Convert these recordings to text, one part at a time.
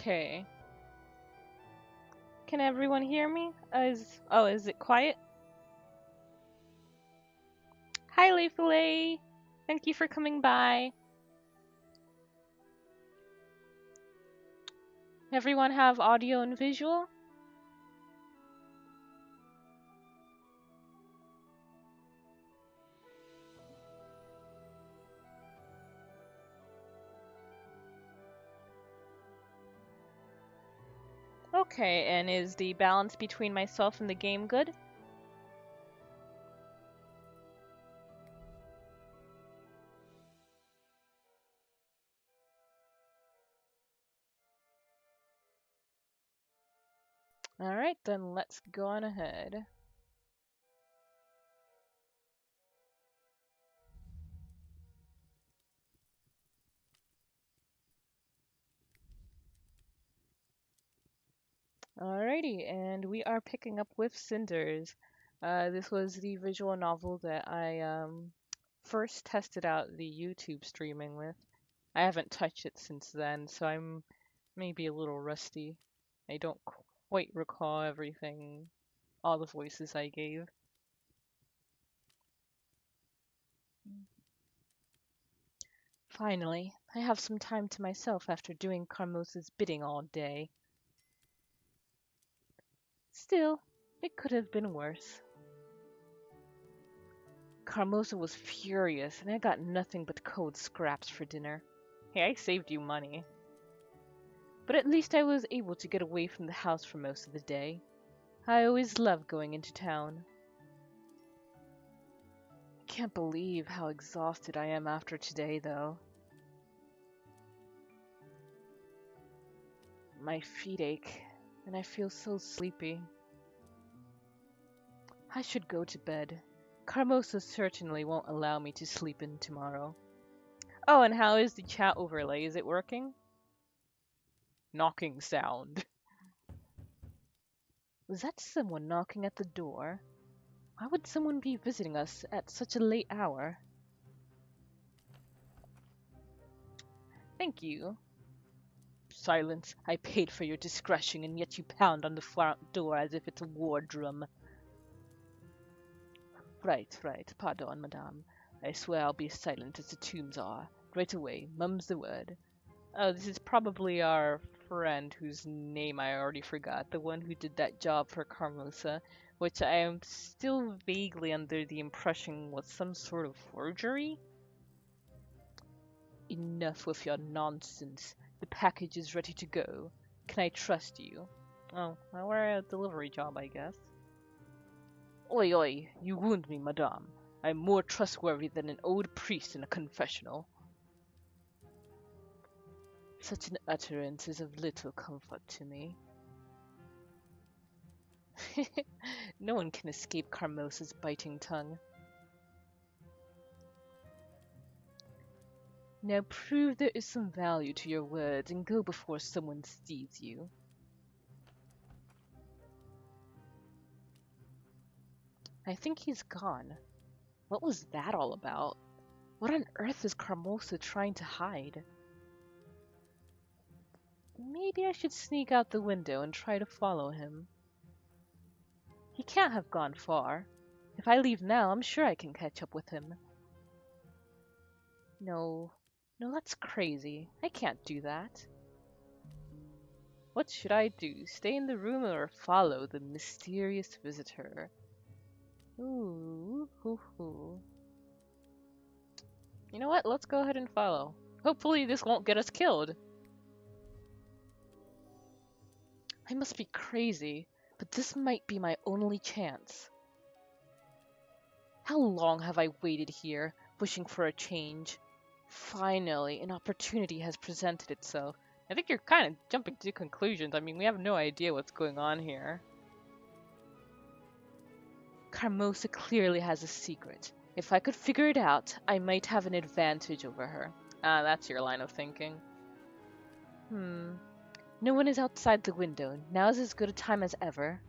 Okay. Can everyone hear me? Is it quiet? Hi, Leifule! Thank you for coming by. Everyone have audio and visual? Okay, and is the balance between myself and the game good? Alright, then let's go on ahead. Alrighty, and we are picking up with Cinders. This was the visual novel that I first tested out the YouTube streaming with. I haven't touched it since then, so I'm maybe a little rusty. I don't quite recall everything, all the voices I gave. Finally, I have some time to myself after doing Carmosa's bidding all day. Still, it could have been worse. Carmosa was furious, and I got nothing but cold scraps for dinner. Hey, I saved you money. But at least I was able to get away from the house for most of the day. I always loved going into town. I can't believe how exhausted I am after today, though. My feet ache, and I feel so sleepy. I should go to bed. Carmosa certainly won't allow me to sleep in tomorrow. Oh, and how is the chat overlay? Is it working? Knocking sound. Was that someone knocking at the door? Why would someone be visiting us at such a late hour? Thank you. Silence. I paid for your discretion, and yet you pound on the front door as if it's a war drum. Right. Pardon, madame. I swear I'll be silent as the tombs are. Right away. Mum's the word. Oh, this is probably our friend whose name I already forgot. The one who did that job for Carmosa, which I am still vaguely under the impression was some sort of forgery? Enough with your nonsense. The package is ready to go. Can I trust you? Oh, well, we're a delivery job, I guess. Oi, oi, you wound me, madame. I'm more trustworthy than an old priest in a confessional. Such an utterance is of little comfort to me. No one can escape Carmosa's biting tongue. Now prove there is some value to your words and go before someone sees you. I think he's gone. What was that all about? What on earth is Carmosa trying to hide? Maybe I should sneak out the window and try to follow him. He can't have gone far. If I leave now, I'm sure I can catch up with him. No, that's crazy. I can't do that. What should I do? Stay in the room or follow the mysterious visitor? Ooh, hoo hoo. You know what? Let's go ahead and follow. Hopefully this won't get us killed. I must be crazy, but this might be my only chance. How long have I waited here, wishing for a change? Finally, an opportunity has presented itself. I think you're kind of jumping to conclusions. I mean, we have no idea what's going on here. Carmosa clearly has a secret. If I could figure it out, I might have an advantage over her. Ah, that's your line of thinking. No one is outside the window. Now's as good a time as ever.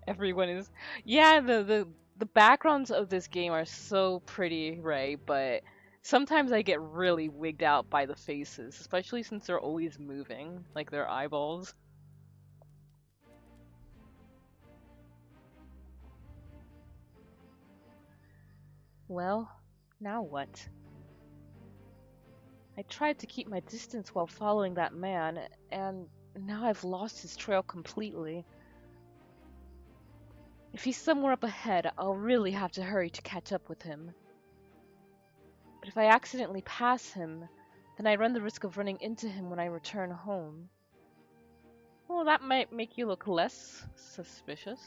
Everyone is... Yeah, the backgrounds of this game are so pretty, right? But Sometimes I get really wigged out by the faces, especially since they're always moving, like their eyeballs. Well, now what? I tried to keep my distance while following that man, and now I've lost his trail completely. If he's somewhere up ahead, I'll really have to hurry to catch up with him. But if I accidentally pass him, then I run the risk of running into him when I return home. Well, that might make you look less suspicious.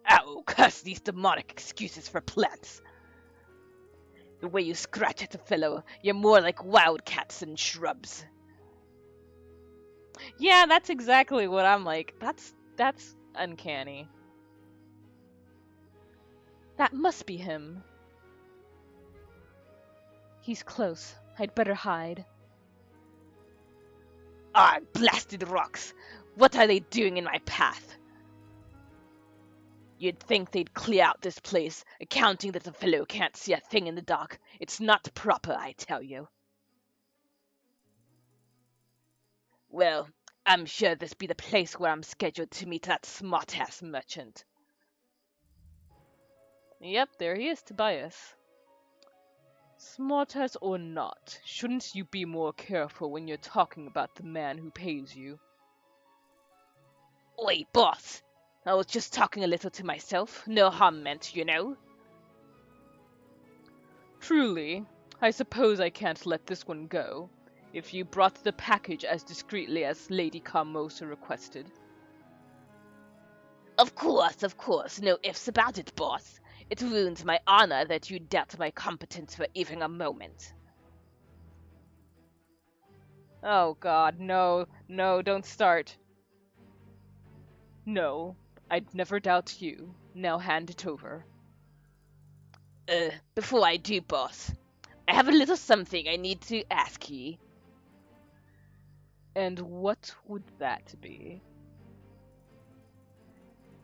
Ow, curse these demonic excuses for plants. The way you scratch at a fellow, you're more like wildcats than shrubs. Yeah, that's exactly what I'm like. That's uncanny. That must be him. He's close. I'd better hide. Ah, blasted rocks! What are they doing in my path? You'd think they'd clear out this place, accounting that the fellow can't see a thing in the dark. It's not proper, I tell you. Well, I'm sure this be the place where I'm scheduled to meet that smart-ass merchant. Yep, there he is, Tobias. Smart-ass or not, shouldn't you be more careful when you're talking about the man who pays you? Oi, boss! I was just talking a little to myself. No harm meant, you know. Truly, I suppose I can't let this one go, if you brought the package as discreetly as Lady Carmosa requested. Of course, no ifs about it, boss. It ruins my honor that you doubt my competence for even a moment. Oh god, no, no, don't start. No, I'd never doubt you. Now hand it over. Before I do, boss, I have a little something I need to ask ye. And what would that be?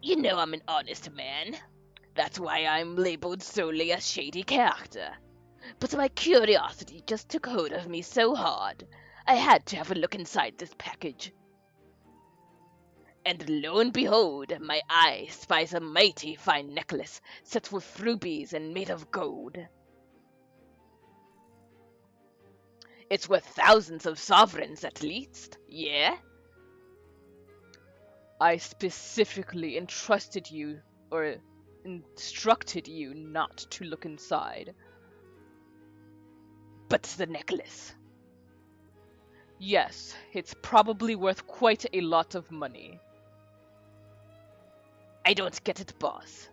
You know I'm an honest man. That's why I'm labeled solely a shady character. But my curiosity just took hold of me so hard, I had to have a look inside this package. And lo and behold, my eye spies a mighty fine necklace set with rubies and made of gold. It's worth thousands of sovereigns at least, yeah? I specifically instructed you not to look inside. But the necklace. Yes, it's probably worth quite a lot of money. I don't get it, boss.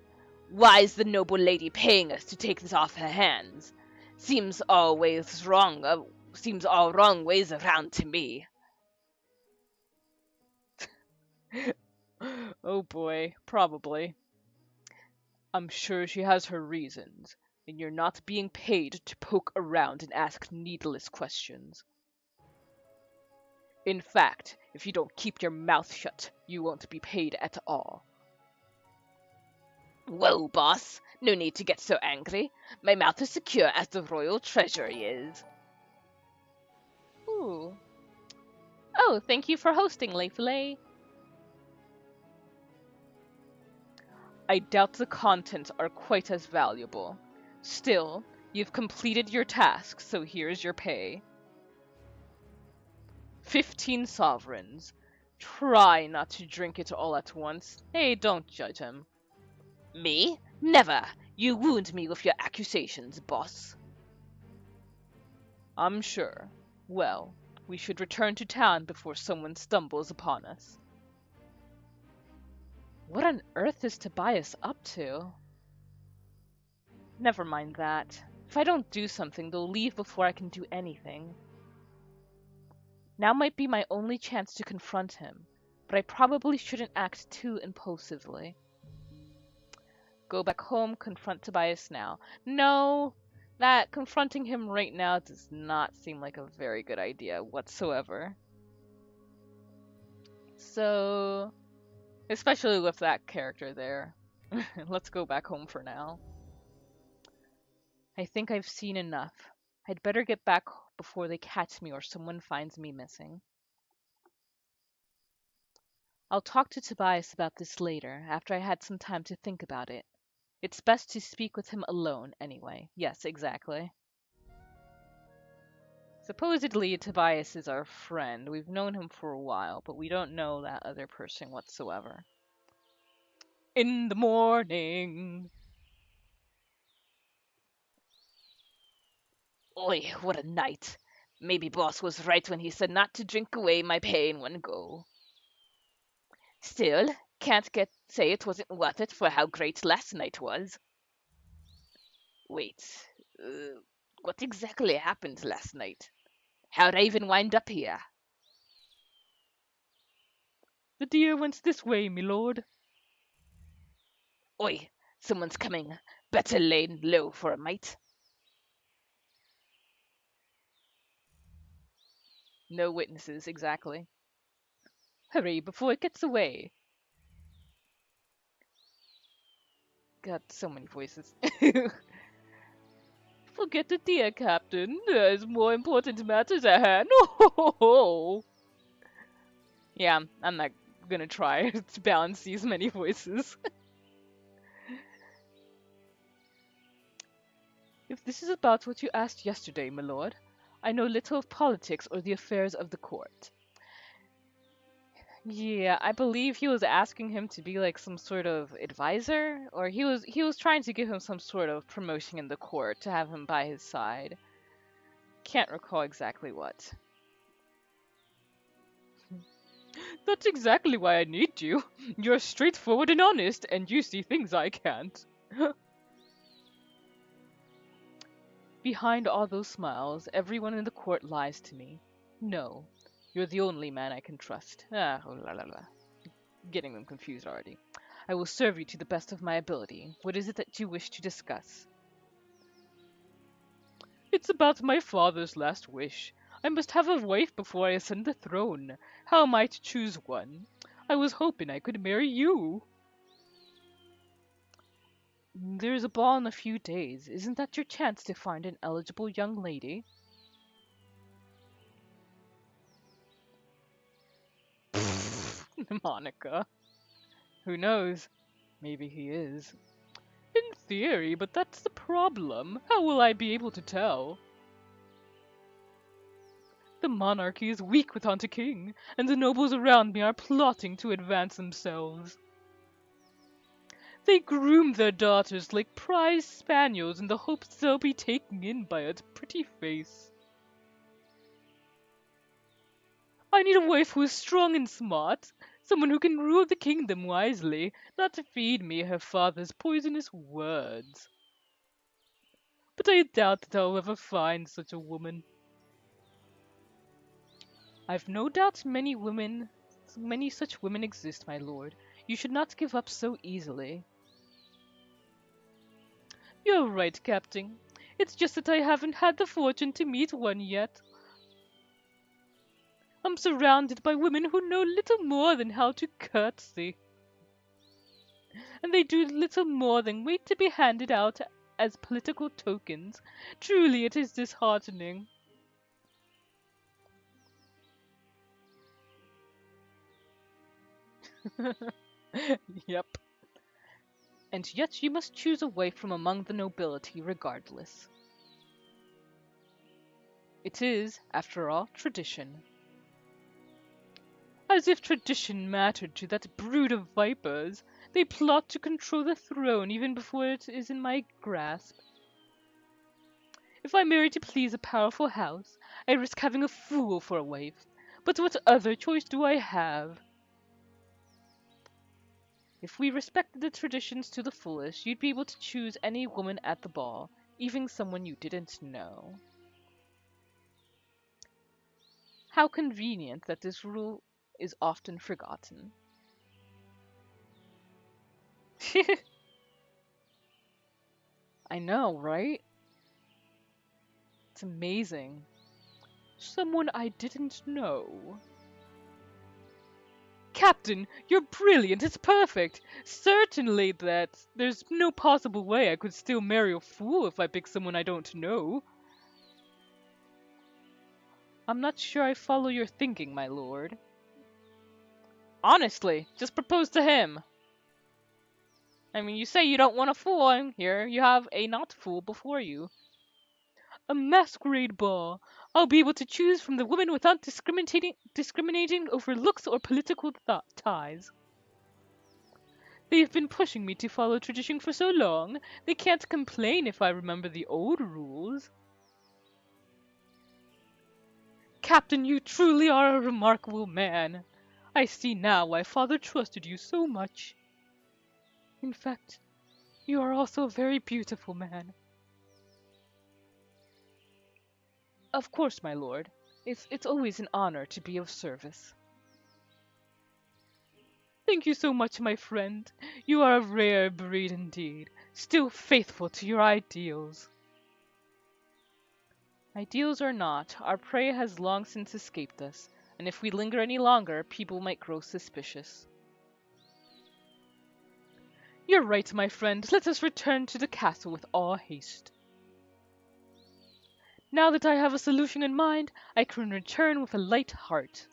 Why is the noble lady paying us to take this off her hands? Seems all wrong ways around to me. Oh boy, probably. I'm sure she has her reasons, and you're not being paid to poke around and ask needless questions. In fact, if you don't keep your mouth shut, you won't be paid at all. Whoa, boss. No need to get so angry. My mouth is secure as the royal treasury is. Ooh. Oh, thank you for hosting, Leifile. I doubt the contents are quite as valuable. Still, you've completed your task, so here's your pay. 15 sovereigns. Try not to drink it all at once. Hey, don't judge him. Me? Never. You wound me with your accusations, boss. I'm sure. Well, we should return to town before someone stumbles upon us. What on earth is Tobias up to? Never mind that. If I don't do something, they'll leave before I can do anything. Now might be my only chance to confront him, but I probably shouldn't act too impulsively. Go back home, confront Tobias now. No, that confronting him right now does not seem like a very good idea whatsoever. So, especially with that character there. Let's go back home for now. I think I've seen enough. I'd better get back before they catch me or someone finds me missing. I'll talk to Tobias about this later, after I had some time to think about it. It's best to speak with him alone, anyway. Yes, exactly. Supposedly, Tobias is our friend. We've known him for a while, but we don't know that other person whatsoever. In the morning. Oi, what a night. Maybe boss was right when he said not to drink away my pay in one go. Still, can't get say it wasn't worth it for how great last night was. Wait, uh, what exactly happened last night? How'd I even wind up here? The deer went this way, my lord. Oi, someone's coming. Better lay low for a mite. No witnesses, exactly. Hurry before it gets away. Got so many voices. Forget the deer, Captain. There's more important matters at hand. Oh, yeah, I'm not gonna try to balance these many voices. If this is about what you asked yesterday, my lord, I know little of politics or the affairs of the court. Yeah, I believe he was asking him to be like some sort of advisor, or he was trying to give him some sort of promotion in the court to have him by his side. Can't recall exactly what. That's exactly why I need you. You're straightforward and honest, and you see things I can't. Behind all those smiles, everyone in the court lies to me. No, you're the only man I can trust. Ah, oh la la la. Getting them confused already. I will serve you to the best of my ability. What is it that you wish to discuss? It's about my father's last wish. I must have a wife before I ascend the throne. How am I to choose one? I was hoping I could marry you. There's a ball in a few days. Isn't that your chance to find an eligible young lady? Monica. Who knows? Maybe he is. In theory, but that's the problem. How will I be able to tell? The monarchy is weak without a king, and the nobles around me are plotting to advance themselves. They groom their daughters like prize spaniels in the hopes they'll be taken in by its pretty face. I need a wife who is strong and smart, someone who can rule the kingdom wisely, not to feed me her father's poisonous words. But I doubt that I'll ever find such a woman. I've no doubt many such women exist, my lord. You should not give up so easily. You're right, Captain. It's just that I haven't had the fortune to meet one yet. I'm surrounded by women who know little more than how to curtsy. And they do little more than wait to be handed out as political tokens. Truly, it is disheartening. Yep. And yet you must choose a wife from among the nobility regardless. It is, after all, tradition. As if tradition mattered to that brood of vipers. They plot to control the throne even before it is in my grasp. If I marry to please a powerful house, I risk having a fool for a wife. But what other choice do I have? If we respected the traditions to the fullest, you'd be able to choose any woman at the ball, even someone you didn't know. How convenient that this rule is often forgotten. I know, right? It's amazing. Someone I didn't know. Captain, you're brilliant. It's perfect. Certainly that there's no possible way I could still marry a fool if I pick someone I don't know. I'm not sure I follow your thinking, my lord. Honestly, just propose to him. I mean, you say you don't want a fool, and here you have a not fool before you. A masquerade ball. I'll be able to choose from the women without discriminating over looks or political ties. They've been pushing me to follow tradition for so long, they can't complain if I remember the old rules. Captain, you truly are a remarkable man. I see now why Father trusted you so much. In fact, you are also a very beautiful man. Of course, my lord. It's always an honor to be of service. Thank you so much, my friend. You are a rare breed indeed, still faithful to your ideals. Ideals or not, our prey has long since escaped us, and if we linger any longer, people might grow suspicious. You're right, my friend. Let us return to the castle with all haste. Now that I have a solution in mind, I can return with a light heart.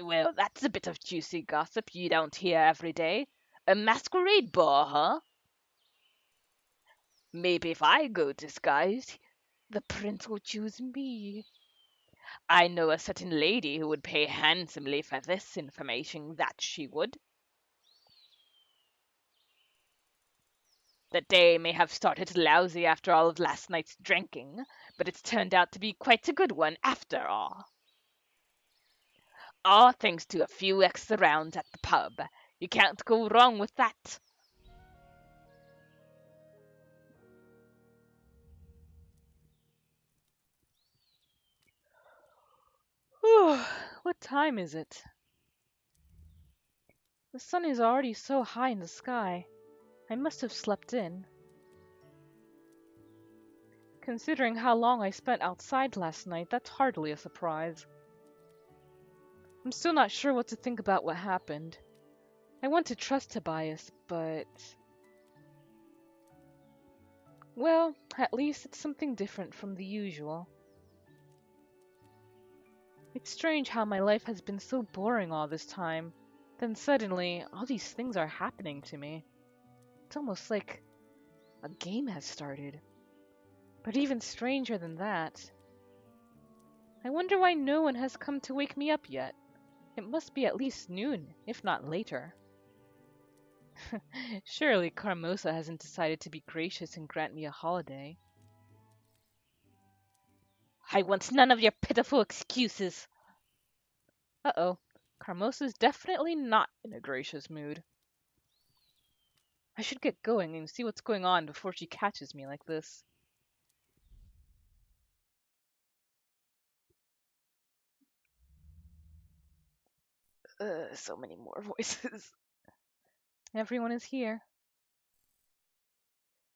Well, that's a bit of juicy gossip you don't hear every day. A masquerade ball, huh? Maybe if I go disguised, the prince will choose me. I know a certain lady who would pay handsomely for this information, that she would. The day may have started lousy after all of last night's drinking, but it's turned out to be quite a good one after all. All thanks to a few extra rounds at the pub. You can't go wrong with that. Whew, what time is it? The sun is already so high in the sky. I must have slept in. Considering how long I spent outside last night, that's hardly a surprise. I'm still not sure what to think about what happened. I want to trust Tobias, but... well, at least it's something different from the usual. It's strange how my life has been so boring all this time. Then suddenly, all these things are happening to me. It's almost like a game has started. But even stranger than that, I wonder why no one has come to wake me up yet. It must be at least noon, if not later. Surely Carmosa hasn't decided to be gracious and grant me a holiday. I want none of your pitiful excuses. Uh-oh, Carmosa's definitely not in a gracious mood. I should get going and see what's going on before she catches me like this. So many more voices. Everyone is here.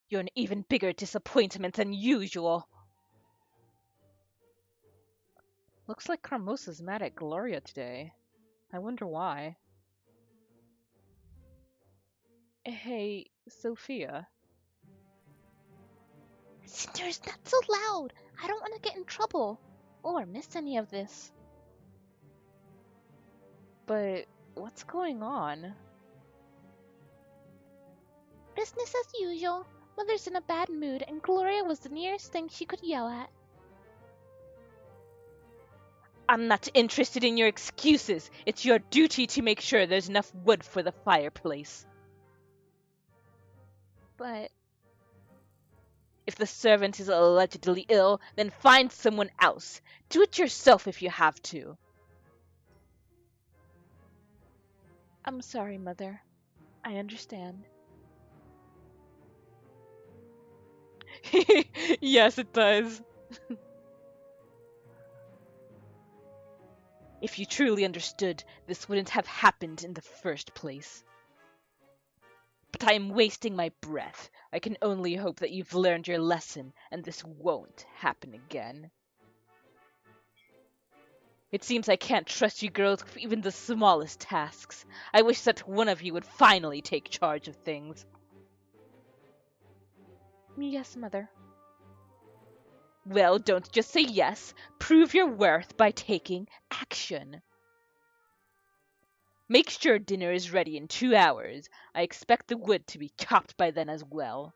You're an even bigger disappointment than usual. Looks like Carmosa's mad at Gloria today. I wonder why. Hey, Sophia. Cinders, not so loud. I don't want to get in trouble or miss any of this. But what's going on? Business as usual. Mother's in a bad mood, and Gloria was the nearest thing she could yell at. I'm not interested in your excuses. It's your duty to make sure there's enough wood for the fireplace. But If the servant is allegedly ill, then find someone else. Do it yourself if you have to. I'm sorry, Mother. I understand. Yes, it does. If you truly understood, this wouldn't have happened in the first place. But I am wasting my breath. I can only hope that you've learned your lesson and this won't happen again. It seems I can't trust you girls with even the smallest tasks. I wish that one of you would finally take charge of things. Yes, Mother. Well, don't just say yes. Prove your worth by taking action. Make sure dinner is ready in 2 hours. I expect the wood to be chopped by then as well.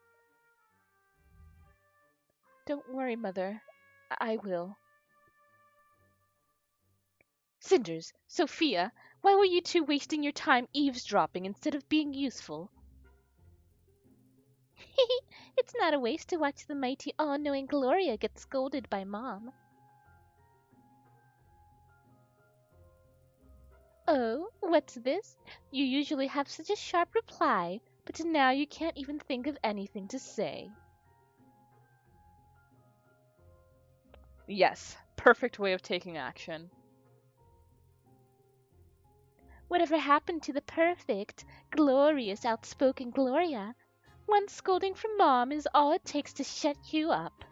Don't worry, Mother. I will. Cinders, Sophia, why were you two wasting your time eavesdropping instead of being useful? It's not a waste to watch the mighty all-knowing Gloria get scolded by Mom. Oh, what's this? You usually have such a sharp reply, but now you can't even think of anything to say. Yes, perfect way of taking action. Whatever happened to the perfect, glorious, outspoken Gloria? One scolding from Mom is all it takes to shut you up.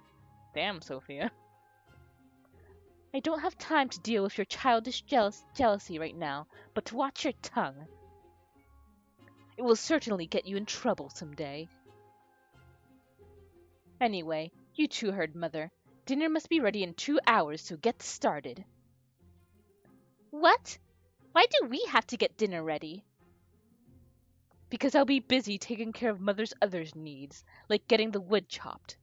Damn, Sophia. I don't have time to deal with your childish jealousy right now, but watch your tongue. It will certainly get you in trouble someday. Anyway, you two heard Mother. Dinner must be ready in 2 hours, so get started. What? Why do we have to get dinner ready? Because I'll be busy taking care of Mother's other needs, like getting the wood chopped.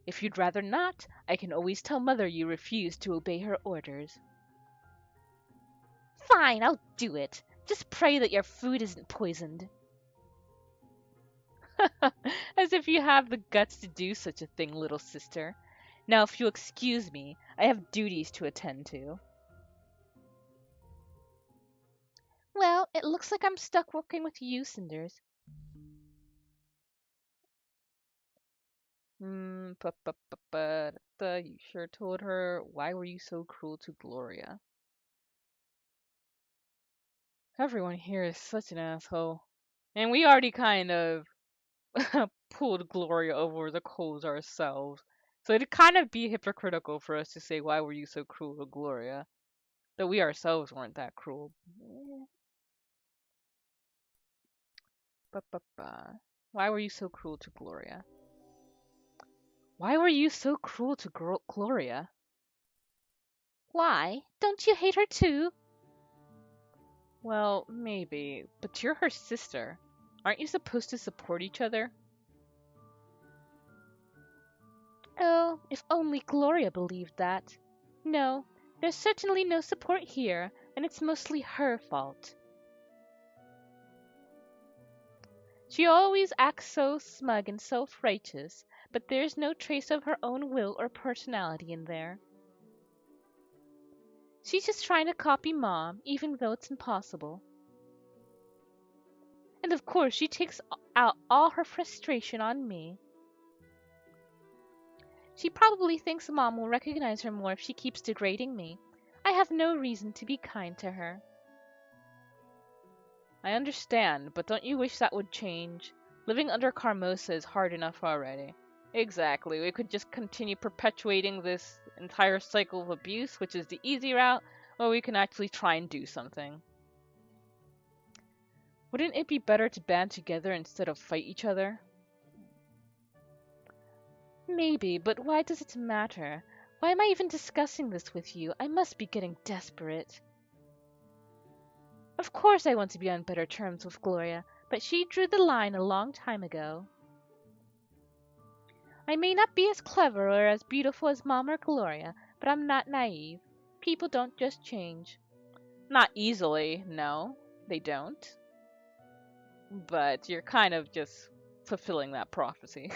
If you'd rather not, I can always tell Mother you refuse to obey her orders. Fine, I'll do it. Just pray that your food isn't poisoned. As if you have the guts to do such a thing, little sister. Now, if you'll excuse me, I have duties to attend to. Well, it looks like I'm stuck working with you, Cinders. You sure told her. Why were you so cruel to Gloria? Everyone here is such an asshole. And we already kind of pulled Gloria over the coals ourselves. So it'd kind of be hypocritical for us to say, why were you so cruel to Gloria? Though we ourselves weren't that cruel. Why were you so cruel to Gloria? Why were you so cruel to Gloria? Why? Don't you hate her too? Well, maybe, but you're her sister. Aren't you supposed to support each other? Oh, if only Gloria believed that. No, there's certainly no support here, and it's mostly her fault. She always acts so smug and self-righteous, but there's no trace of her own will or personality in there. She's just trying to copy Mom, even though it's impossible. And of course, she takes out all her frustration on me. She probably thinks Mom will recognize her more if she keeps degrading me. I have no reason to be kind to her. I understand, but don't you wish that would change? Living under Carmosa is hard enough already. Exactly, we could just continue perpetuating this entire cycle of abuse, which is the easy route, or we can actually try and do something. Wouldn't it be better to band together instead of fight each other? Maybe, but why does it matter? Why am I even discussing this with you? I must be getting desperate. Of course I want to be on better terms with Gloria, but she drew the line a long time ago. I may not be as clever or as beautiful as Mom or Gloria, but I'm not naive. People don't just change. Not easily, no, they don't. But you're kind of just fulfilling that prophecy.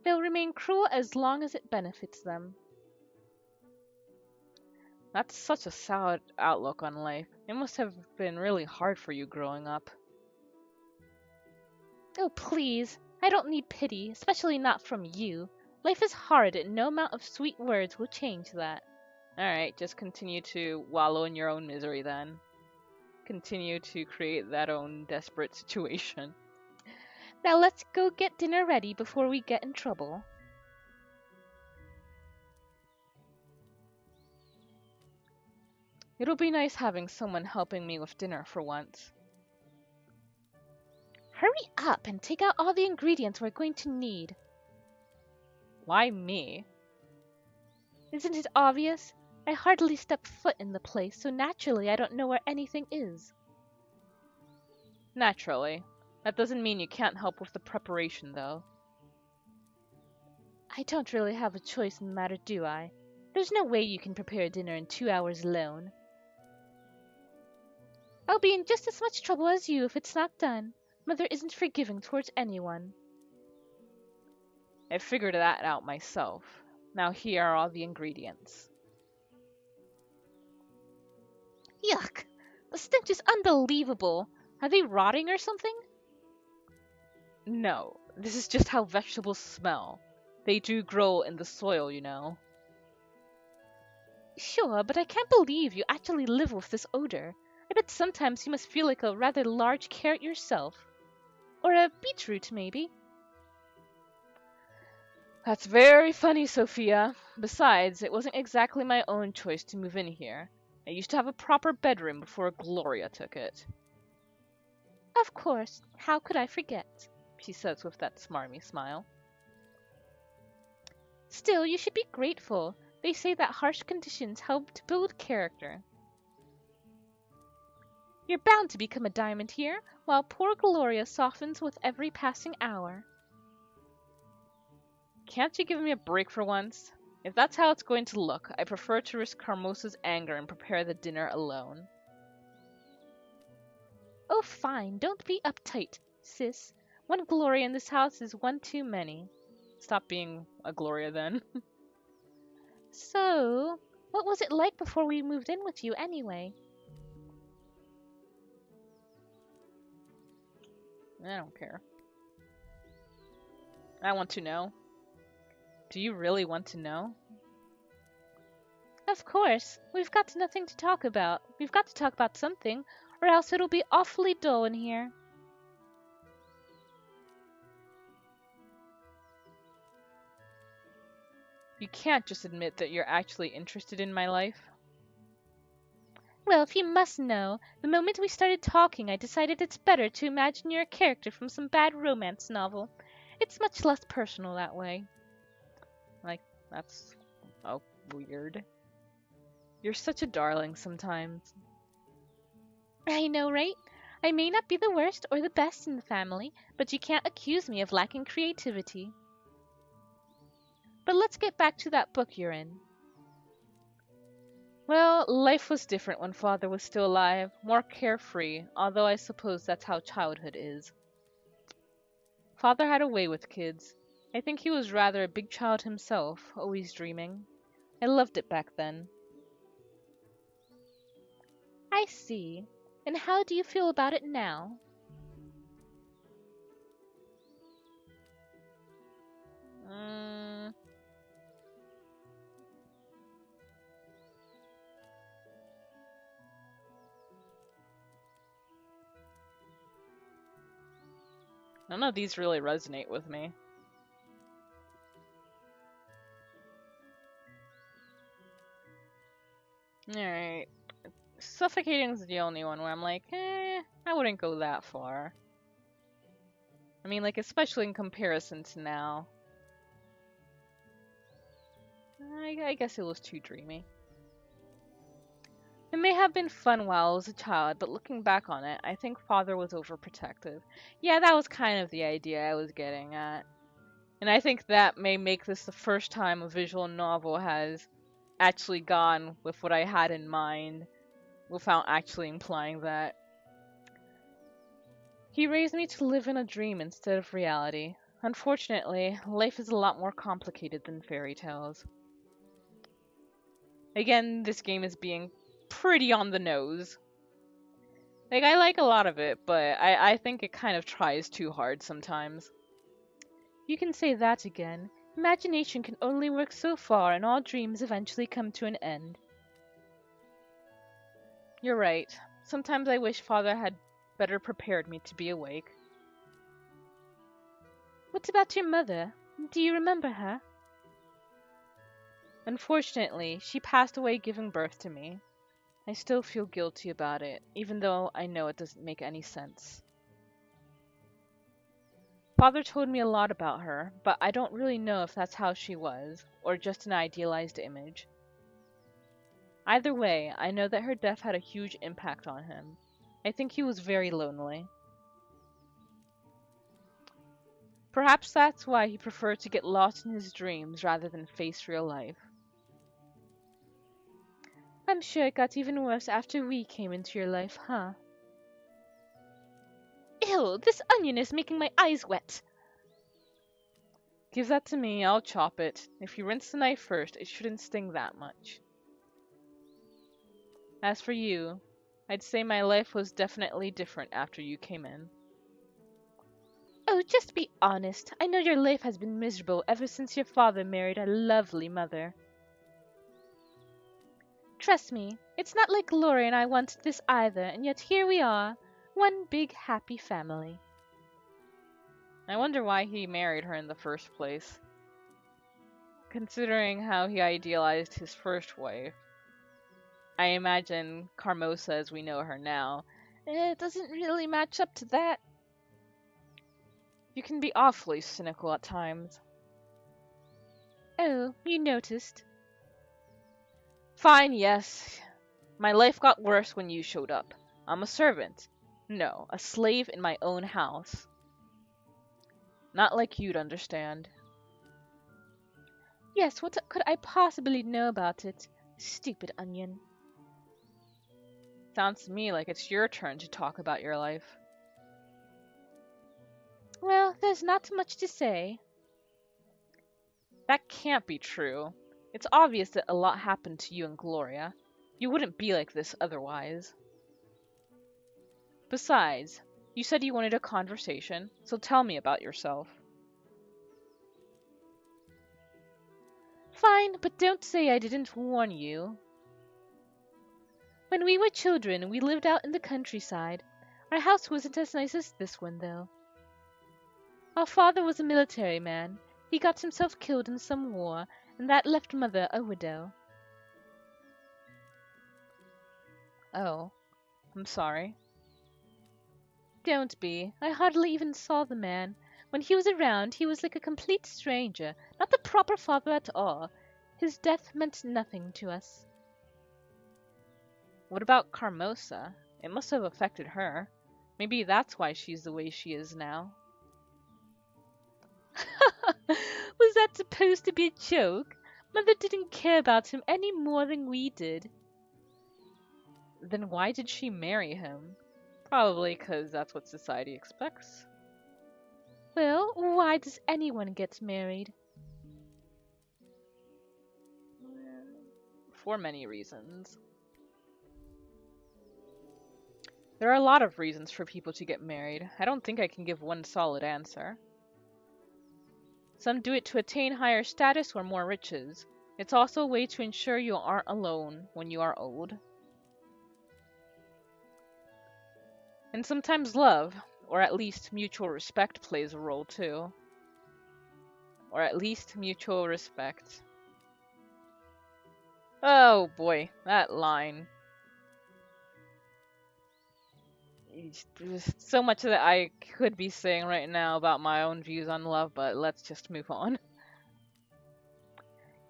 They'll remain cruel as long as it benefits them. That's such a sad outlook on life. It must have been really hard for you growing up. Oh, please. I don't need pity, especially not from you. Life is hard and no amount of sweet words will change that. Alright, just continue to wallow in your own misery then. Continue to create that own desperate situation. Now let's go get dinner ready before we get in trouble. It'll be nice having someone helping me with dinner for once. Hurry up and take out all the ingredients we're going to need. Why me? Isn't it obvious? I hardly step foot in the place, so naturally I don't know where anything is. Naturally. That doesn't mean you can't help with the preparation, though. I don't really have a choice in the matter, do I? There's no way you can prepare dinner in 2 hours alone. I'll be in just as much trouble as you if it's not done. Mother isn't forgiving towards anyone. I figured that out myself. Now here are all the ingredients. Yuck! The stench is unbelievable. Are they rotting or something? No, this is just how vegetables smell. They do grow in the soil, you know. Sure, but I can't believe you actually live with this odor. I bet sometimes you must feel like a rather large carrot yourself. Or a beetroot, maybe. That's very funny, Sophia. Besides, it wasn't exactly my own choice to move in here. I used to have a proper bedroom before Gloria took it. Of course, how could I forget? She says with that smarmy smile. Still, you should be grateful. They say that harsh conditions help to build character. You're bound to become a diamond here, while poor Gloria softens with every passing hour. Can't you give me a break for once? If that's how it's going to look, I prefer to risk Carmosa's anger and prepare the dinner alone. Oh, fine, don't be uptight, sis. One Gloria in this house is one too many. Stop being a Gloria then. So, what was it like before we moved in with you anyway? I don't care. I want to know. Do you really want to know? Of course. We've got nothing to talk about. We've got to talk about something, or else it'll be awfully dull in here. You can't just admit that you're actually interested in my life. Well, if you must know, the moment we started talking I decided it's better to imagine you're a character from some bad romance novel. It's much less personal that way. Like, that's... oh, weird. You're such a darling sometimes. I know, right? I may not be the worst or the best in the family, but you can't accuse me of lacking creativity. But let's get back to that book you're in. Well, life was different when Father was still alive, more carefree, although I suppose that's how childhood is. Father had a way with kids. I think he was rather a big child himself, always dreaming. I loved it back then. I see. And how do you feel about it now? None of these really resonate with me. Alright. Suffocating's the only one where I'm like, I wouldn't go that far. I mean, like, especially in comparison to now. I guess it was too dreamy. It may have been fun while I was a child, but looking back on it, I think Father was overprotective. Yeah, that was kind of the idea I was getting at. And I think that may make this the first time a visual novel has actually gone with what I had in mind, without actually implying that. He raised me to live in a dream instead of reality. Unfortunately, life is a lot more complicated than fairy tales. Again, this game is being pretty on the nose. Like, I like a lot of it, but I think it kind of tries too hard sometimes. You can say that again. Imagination can only work so far, and all dreams eventually come to an end. You're right. Sometimes I wish Father had better prepared me to be awake. What about your mother? Do you remember her? Unfortunately, she passed away giving birth to me. I still feel guilty about it, even though I know it doesn't make any sense. Father told me a lot about her, but I don't really know if that's how she was, or just an idealized image. Either way, I know that her death had a huge impact on him. I think he was very lonely. Perhaps that's why he preferred to get lost in his dreams rather than face real life. I'm sure it got even worse after we came into your life, huh? Ew, this onion is making my eyes wet. Give that to me, I'll chop it. If you rinse the knife first, it shouldn't sting that much. As for you, I'd say my life was definitely different after you came in. Oh, just be honest. I know your life has been miserable ever since your father married our lovely mother. Trust me, it's not like Gloria and I wanted this either, and yet here we are, one big happy family. I wonder why he married her in the first place. Considering how he idealized his first wife, I imagine Carmosa as we know her now, it doesn't really match up to that. You can be awfully cynical at times. Oh, you noticed. Fine, yes. My life got worse when you showed up. I'm a servant. No, a slave in my own house. Not like you'd understand. Yes, what could I possibly know about it? Stupid onion. Sounds to me like it's your turn to talk about your life. Well, there's not much to say. That can't be true. It's obvious that a lot happened to you and Gloria. You wouldn't be like this otherwise. Besides, you said you wanted a conversation, so tell me about yourself. Fine, but don't say I didn't warn you. When we were children, we lived out in the countryside. Our house wasn't as nice as this one, though. Our father was a military man. He got himself killed in some war, and that left Mother a widow. Oh, I'm sorry. Don't be. I hardly even saw the man. When he was around, he was like a complete stranger, not the proper father at all. His death meant nothing to us. What about Carmosa? It must have affected her. Maybe that's why she's the way she is now. Was that supposed to be a joke? Mother didn't care about him any more than we did. Then why did she marry him? Probably 'cause that's what society expects. Well, why does anyone get married? For many reasons. There are a lot of reasons for people to get married. I don't think I can give one solid answer. Some do it to attain higher status or more riches. It's also a way to ensure you aren't alone when you are old. And sometimes love, or at least mutual respect, plays a role too. Or at least mutual respect. Oh boy, that line. There's so much that I could be saying right now about my own views on love, but let's just move on.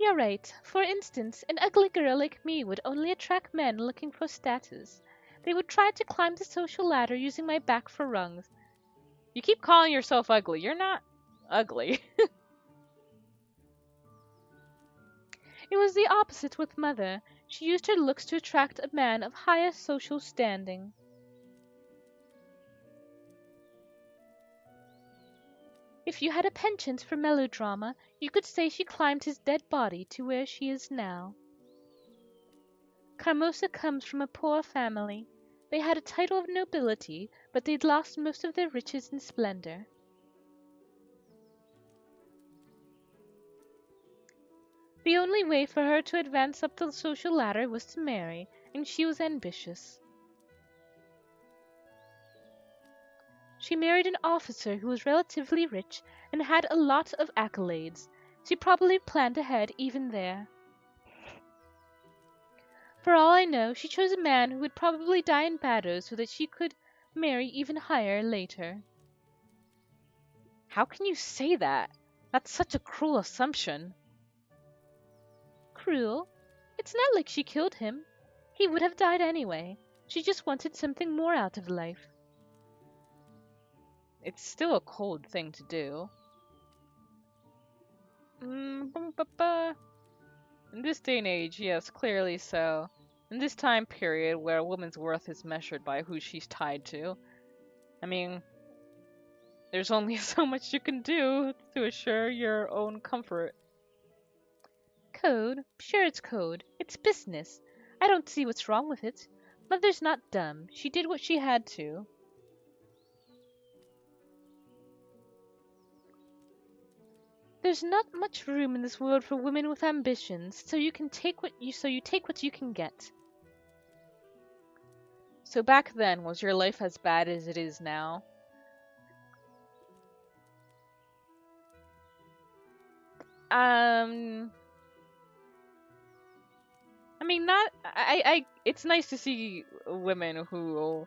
You're right. For instance, an ugly girl like me would only attract men looking for status. They would try to climb the social ladder using my back for rungs. You keep calling yourself ugly. You're not ugly. It was the opposite with Mother. She used her looks to attract a man of higher social standing. If you had a penchant for melodrama, you could say she climbed his dead body to where she is now. Carmosa comes from a poor family. They had a title of nobility, but they'd lost most of their riches and splendor. The only way for her to advance up the social ladder was to marry, and she was ambitious. She married an officer who was relatively rich and had a lot of accolades. She probably planned ahead even there. For all I know, she chose a man who would probably die in battle so that she could marry even higher later. How can you say that? That's such a cruel assumption. Cruel? It's not like she killed him. He would have died anyway. She just wanted something more out of life. It's still a cold thing to do. In this day and age, yes, clearly so. In this time period where a woman's worth is measured by who she's tied to, I mean, there's only so much you can do to assure your own comfort. Code? Sure it's code. It's business. I don't see what's wrong with it. Mother's not dumb. She did what she had to. There's not much room in this world for women with ambitions, so you take what you can get. So back then, was your life as bad as it is now? I mean, not. It's nice to see women who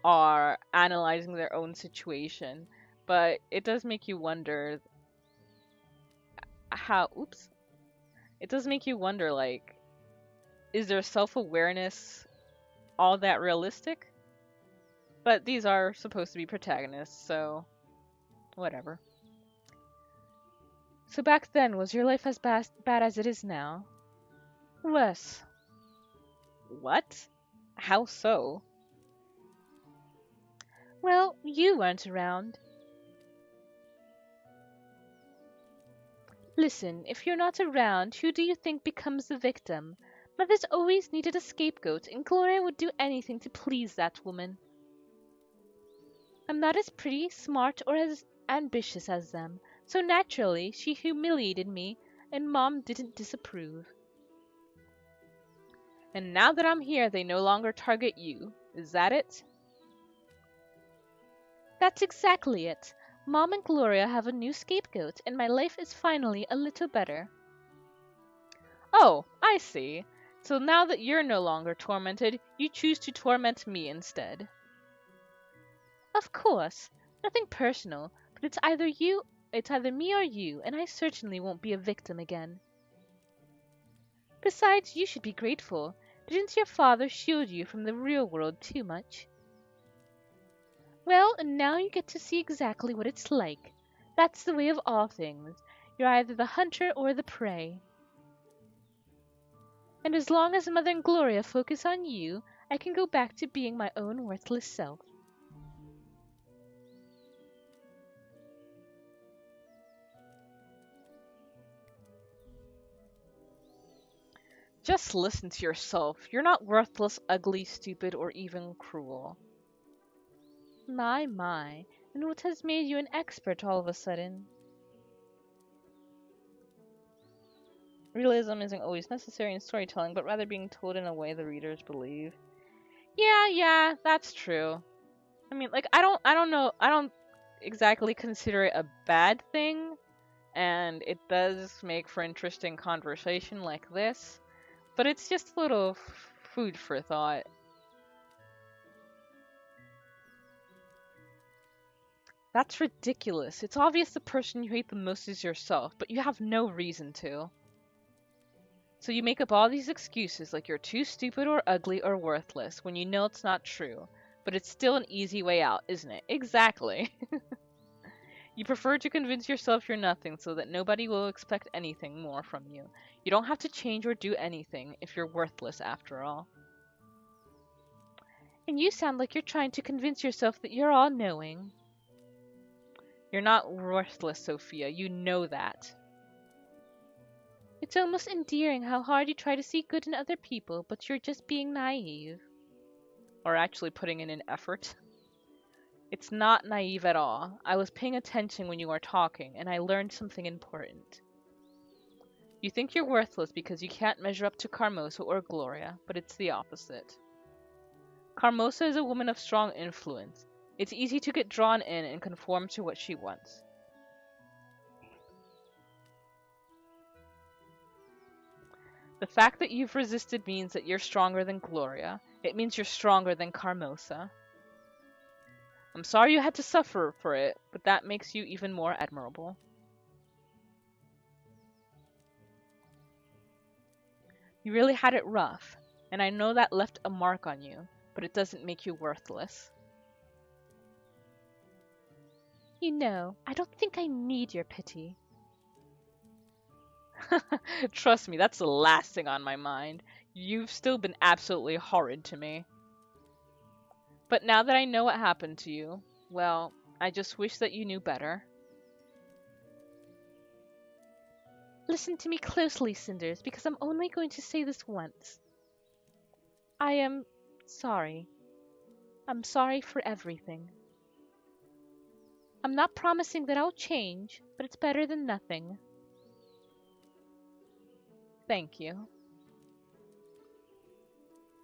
are analyzing their own situation, but it does make you wonder how. Oops. It does make you wonder, like, is their self-awareness all that realistic? But these are supposed to be protagonists, so whatever. So back then, was your life as bad as it is now? Worse. What? How so? Well, you weren't around. Listen, if you're not around, who do you think becomes the victim? Mother's always needed a scapegoat, and Gloria would do anything to please that woman. I'm not as pretty, smart, or as ambitious as them, so naturally she humiliated me, and Mom didn't disapprove. And now that I'm here, they no longer target you. Is that it? That's exactly it. Mom and Gloria have a new scapegoat, and my life is finally a little better. Oh, I see. So now that you're no longer tormented, you choose to torment me instead. Of course. Nothing personal, but it's either me or you, and I certainly won't be a victim again. Besides, you should be grateful. Didn't your father shield you from the real world too much? Well, and now you get to see exactly what it's like. That's the way of all things. You're either the hunter or the prey. And as long as Mother and Gloria focus on you, I can go back to being my own worthless self. Just listen to yourself. You're not worthless, ugly, stupid, or even cruel. My. And what has made you an expert all of a sudden? Realism isn't always necessary in storytelling, but rather being told in a way the readers believe. Yeah, that's true. I mean, like, I don't exactly consider it a bad thing, and it does make for interesting conversation like this, but it's just a little food for thought. That's ridiculous. It's obvious the person you hate the most is yourself, but you have no reason to. So you make up all these excuses like you're too stupid or ugly or worthless when you know it's not true, but it's still an easy way out, isn't it? Exactly. You prefer to convince yourself you're nothing so that nobody will expect anything more from you. You don't have to change or do anything if you're worthless after all. And you sound like you're trying to convince yourself that you're all-knowing. You're not worthless, Sophia. You know that. It's almost endearing how hard you try to see good in other people, but you're just being naive. Or actually putting in an effort. It's not naive at all. I was paying attention when you were talking, and I learned something important. You think you're worthless because you can't measure up to Carmosa or Gloria, but it's the opposite. Carmosa is a woman of strong influence. It's easy to get drawn in and conform to what she wants. The fact that you've resisted means that you're stronger than Gloria. It means you're stronger than Carmosa. I'm sorry you had to suffer for it, but that makes you even more admirable. You really had it rough, and I know that left a mark on you, but it doesn't make you worthless. You know, I don't think I need your pity. Trust me, that's the last thing on my mind. You've still been absolutely horrid to me. But now that I know what happened to you, well, I just wish that you knew better. Listen to me closely, Cinders, because I'm only going to say this once. I am sorry. I'm sorry for everything. I'm not promising that I'll change, but it's better than nothing. Thank you.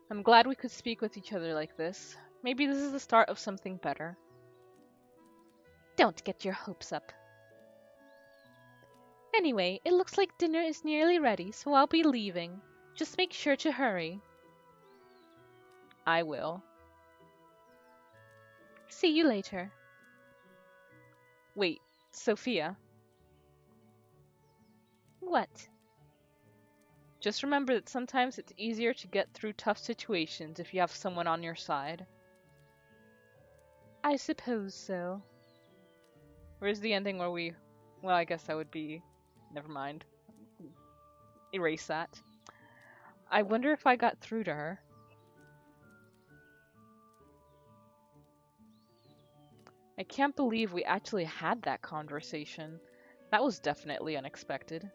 I'm glad we could speak with each other like this. Maybe this is the start of something better. Don't get your hopes up. Anyway, it looks like dinner is nearly ready, so I'll be leaving. Just make sure to hurry. I will. See you later. Wait, Sophia. What? Just remember that sometimes it's easier to get through tough situations if you have someone on your side. I suppose so. Where's the ending where we... Well, I guess that would be... Never mind. Erase that. I wonder if I got through to her. I can't believe we actually had that conversation. That was definitely unexpected.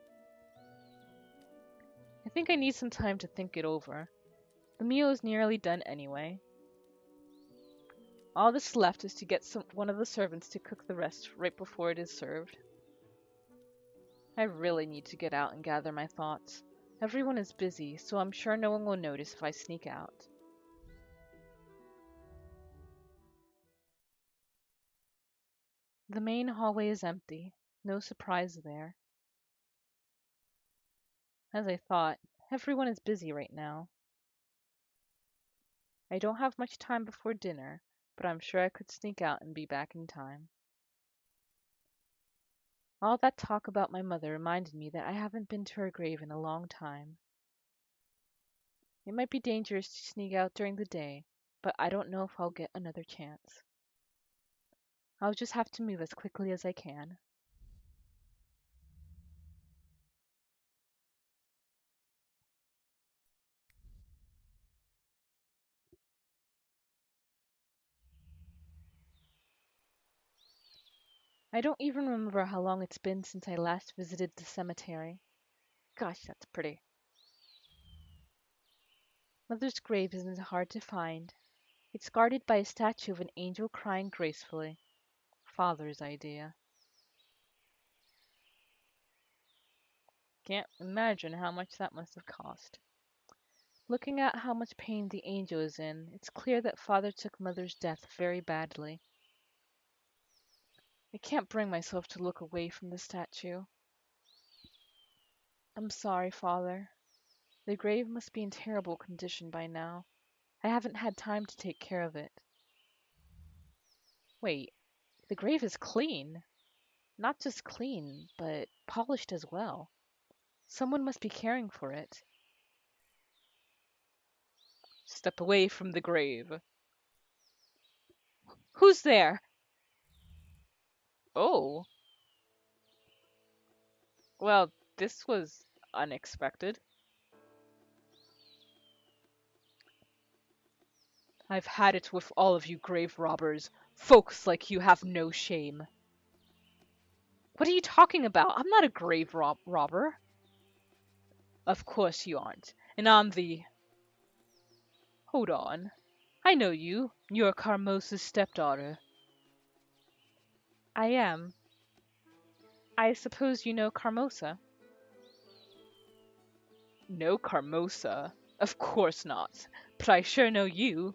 I think I need some time to think it over. The meal is nearly done anyway. All that's left is to get one of the servants to cook the rest right before it is served. I really need to get out and gather my thoughts. Everyone is busy, so I'm sure no one will notice if I sneak out. The main hallway is empty. No surprise there. As I thought, everyone is busy right now. I don't have much time before dinner, but I'm sure I could sneak out and be back in time. All that talk about my mother reminded me that I haven't been to her grave in a long time. It might be dangerous to sneak out during the day, but I don't know if I'll get another chance. I'll just have to move as quickly as I can. I don't even remember how long it's been since I last visited the cemetery. Gosh, that's pretty. Mother's grave isn't hard to find. It's guarded by a statue of an angel crying gracefully. Father's idea. Can't imagine how much that must have cost. Looking at how much pain the angel is in, it's clear that father took mother's death very badly. I can't bring myself to look away from the statue. I'm sorry, father. The grave must be in terrible condition by now. I haven't had time to take care of it. Wait, the grave is clean. Not just clean, but polished as well. Someone must be caring for it. Step away from the grave. Who's there? Oh. Well, this was unexpected. I've had it with all of you grave robbers. Folks like you have no shame. What are you talking about? I'm not a grave robber. Of course you aren't. And I'm the... Hold on. I know you. You're Carmosa's stepdaughter. I am. I suppose you know Carmosa. No Carmosa? Of course not. But I sure know you.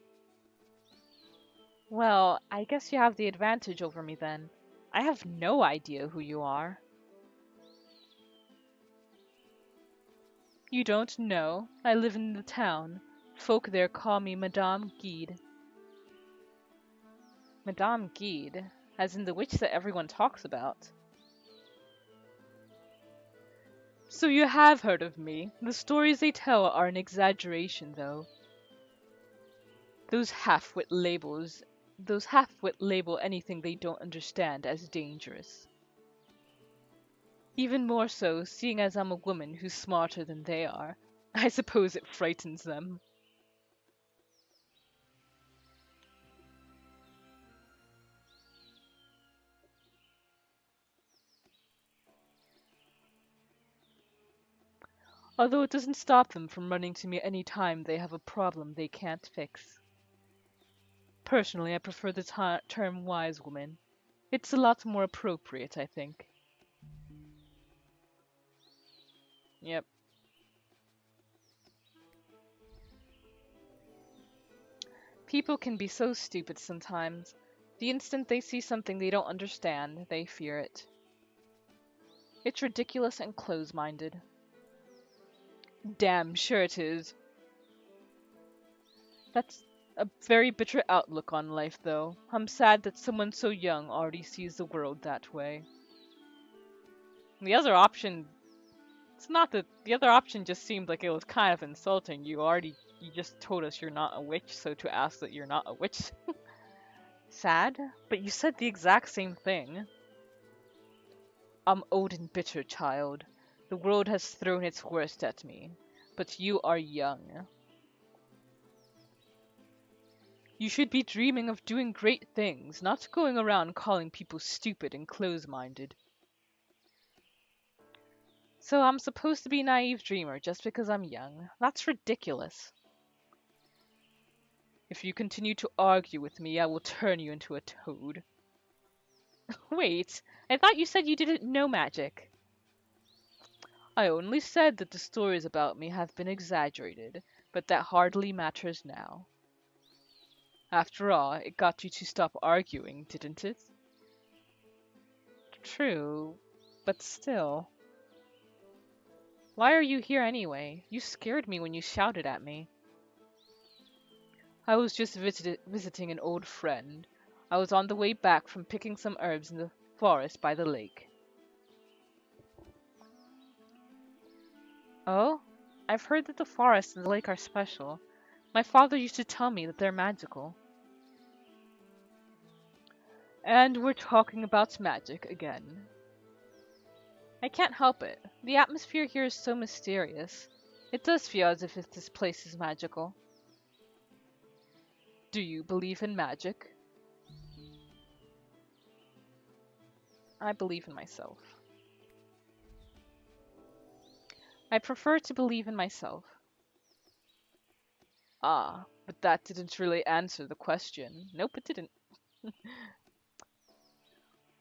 Well, I guess you have the advantage over me then. I have no idea who you are. You don't know. I live in the town. Folk there call me Madame Guide. Madame Guide, as in the witch that everyone talks about. So you have heard of me. The stories they tell are an exaggeration, though. Those half-wit labels, those half-wit label anything they don't understand as dangerous. Even more so, seeing as I'm a woman who's smarter than they are. I suppose it frightens them. Although it doesn't stop them from running to me any time they have a problem they can't fix. Personally, I prefer the term wise woman. It's a lot more appropriate, I think. Yep. People can be so stupid sometimes. The instant they see something they don't understand, they fear it. It's ridiculous and close-minded. Damn sure it is. That's a very bitter outlook on life, though. I'm sad that someone so young already sees the world that way. The other option, it's not that the other option just seemed like it was kind of insulting. You just told us you're not a witch, so to ask that you're not a witch. Sad, but you said the exact same thing. I'm old and bitter, child. The world has thrown its worst at me, but you are young. You should be dreaming of doing great things, not going around calling people stupid and close-minded. So I'm supposed to be a naive dreamer just because I'm young? That's ridiculous. If you continue to argue with me, I will turn you into a toad. Wait, I thought you said you didn't know magic. I only said that the stories about me have been exaggerated, but that hardly matters now. After all, it got you to stop arguing, didn't it? True, but still. Why are you here anyway? You scared me when you shouted at me. I was just visiting an old friend. I was on the way back from picking some herbs in the forest by the lake. Oh? I've heard that the forest and the lake are special. My father used to tell me that they're magical. And we're talking about magic again. I can't help it. The atmosphere here is so mysterious. It does feel as if this place is magical. Do you believe in magic? I believe in myself. I prefer to believe in myself. Ah, but that didn't really answer the question. Nope, it didn't.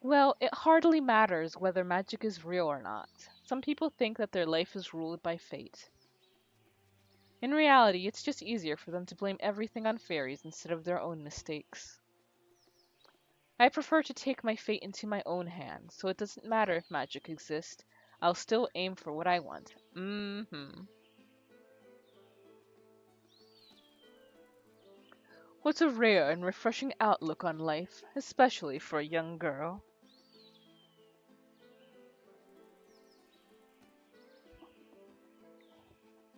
Well, it hardly matters whether magic is real or not. Some people think that their life is ruled by fate. In reality, it's just easier for them to blame everything on fairies instead of their own mistakes. I prefer to take my fate into my own hands, so it doesn't matter if magic exists. I'll still aim for what I want. What a rare and refreshing outlook on life, especially for a young girl.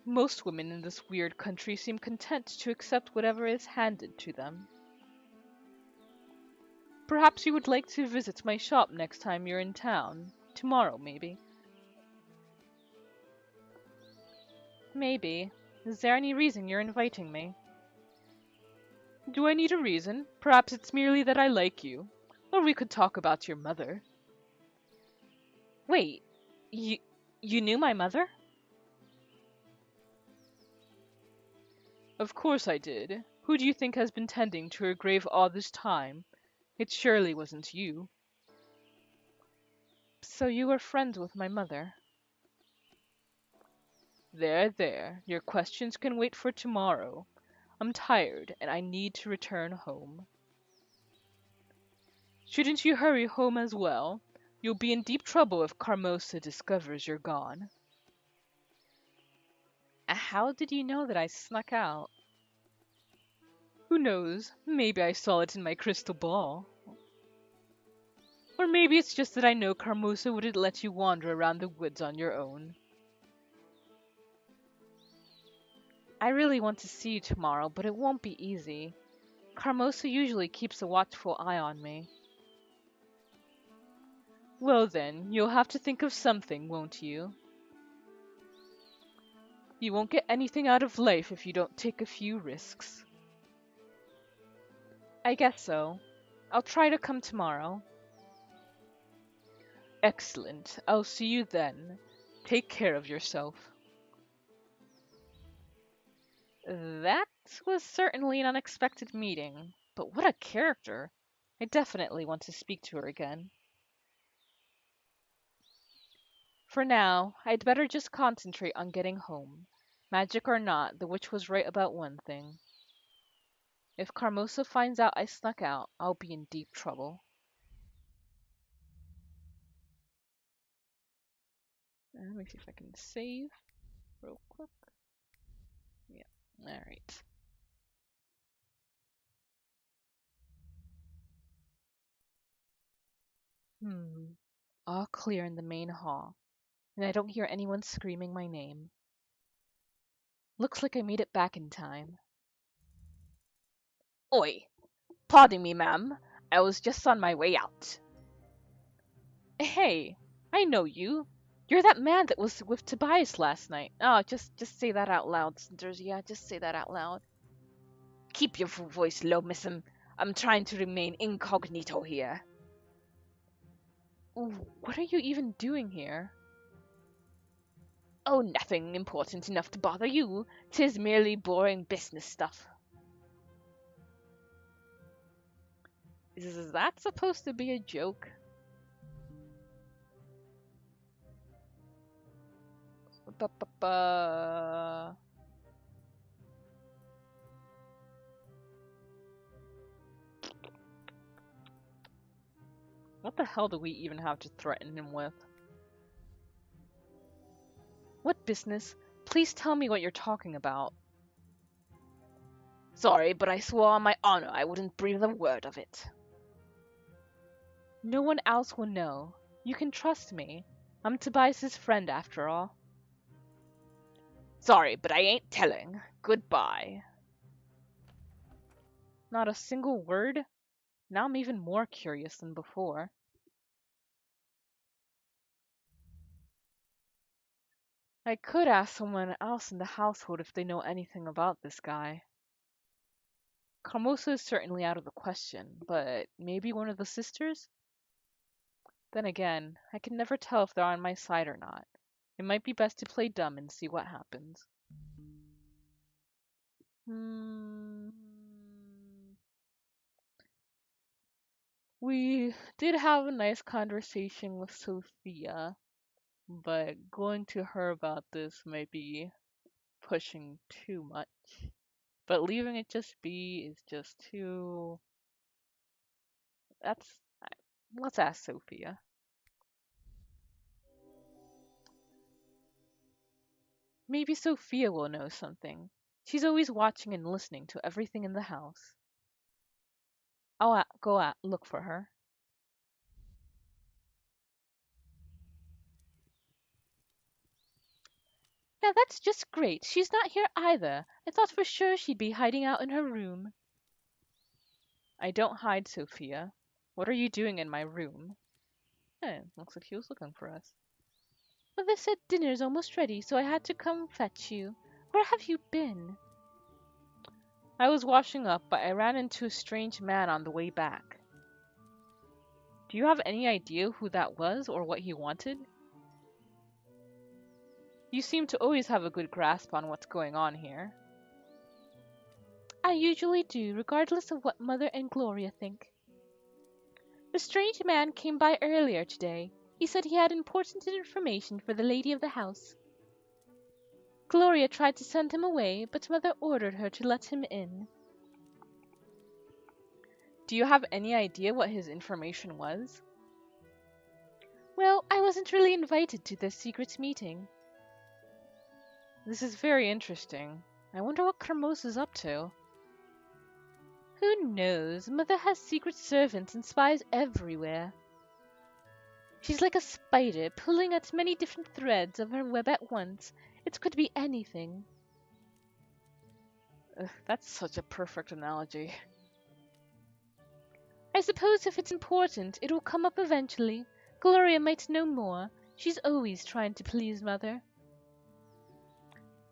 Most women in this weird country seem content to accept whatever is handed to them. Perhaps you would like to visit my shop next time you're in town. Tomorrow, maybe. Maybe. Is there any reason you're inviting me? Do I need a reason? Perhaps it's merely that I like you. Or we could talk about your mother. Wait, you knew my mother? Of course I did. Who do you think has been tending to her grave all this time? It surely wasn't you. So you were friends with my mother? There, there. Your questions can wait for tomorrow. I'm tired, and I need to return home. Shouldn't you hurry home as well? You'll be in deep trouble if Carmosa discovers you're gone. How did you know that I snuck out? Who knows? Maybe I saw it in my crystal ball. Or maybe it's just that I know Carmosa wouldn't let you wander around the woods on your own. I really want to see you tomorrow, but it won't be easy. Carmosa usually keeps a watchful eye on me. Well then, you'll have to think of something, won't you? You won't get anything out of life if you don't take a few risks. I guess so. I'll try to come tomorrow. Excellent. I'll see you then. Take care of yourself. That was certainly an unexpected meeting, but what a character. I definitely want to speak to her again. For now, I'd better just concentrate on getting home. Magic or not, the witch was right about one thing. If Carmosa finds out I snuck out, I'll be in deep trouble. Let me see if I can save real quick. Yeah, alright. All clear in the main hall, and I don't hear anyone screaming my name. Looks like I made it back in time. Oi! Pardon me, ma'am. I was just on my way out. Hey, I know you. You're that man that was with Tobias last night. Oh, just say that out loud, Cinders. Yeah, just say that out loud. Keep your voice low, miss'm. I'm trying to remain incognito here. Ooh, what are you even doing here? Oh, nothing important enough to bother you. 'Tis merely boring business stuff. Is that supposed to be a joke? Ba-ba-ba. What the hell do we even have to threaten him with? What business? Please tell me what you're talking about. Sorry, but I swore on my honor I wouldn't breathe a word of it. No one else will know. You can trust me. I'm Tobias's friend after all. Sorry, but I ain't telling. Goodbye. Not a single word? Now I'm even more curious than before. I could ask someone else in the household if they know anything about this guy. Carmosa is certainly out of the question, but maybe one of the sisters? Then again, I can never tell if they're on my side or not. It might be best to play dumb and see what happens. Hmm. We did have a nice conversation with Sophia, but going to her about this might be pushing too much. But leaving it just be is just too. That's. Let's ask Sophia. Maybe Sophia will know something. She's always watching and listening to everything in the house. I'll go out look for her. Now that's just great. She's not here either. I thought for sure she'd be hiding out in her room. I don't hide, Sophia. What are you doing in my room? Looks like he was looking for us. Mother said dinner's almost ready, so I had to come fetch you. Where have you been? I was washing up, but I ran into a strange man on the way back. Do you have any idea who that was or what he wanted? You seem to always have a good grasp on what's going on here. I usually do, regardless of what Mother and Gloria think. The strange man came by earlier today. He said he had important information for the lady of the house. Gloria tried to send him away, but Mother ordered her to let him in. Do you have any idea what his information was? Well, I wasn't really invited to this secret meeting. This is very interesting. I wonder what Carmosa's up to. Who knows? Mother has secret servants and spies everywhere. She's like a spider, pulling at many different threads of her web at once. It could be anything. That's such a perfect analogy. I suppose if it's important, it'll come up eventually. Gloria might know more. She's always trying to please Mother.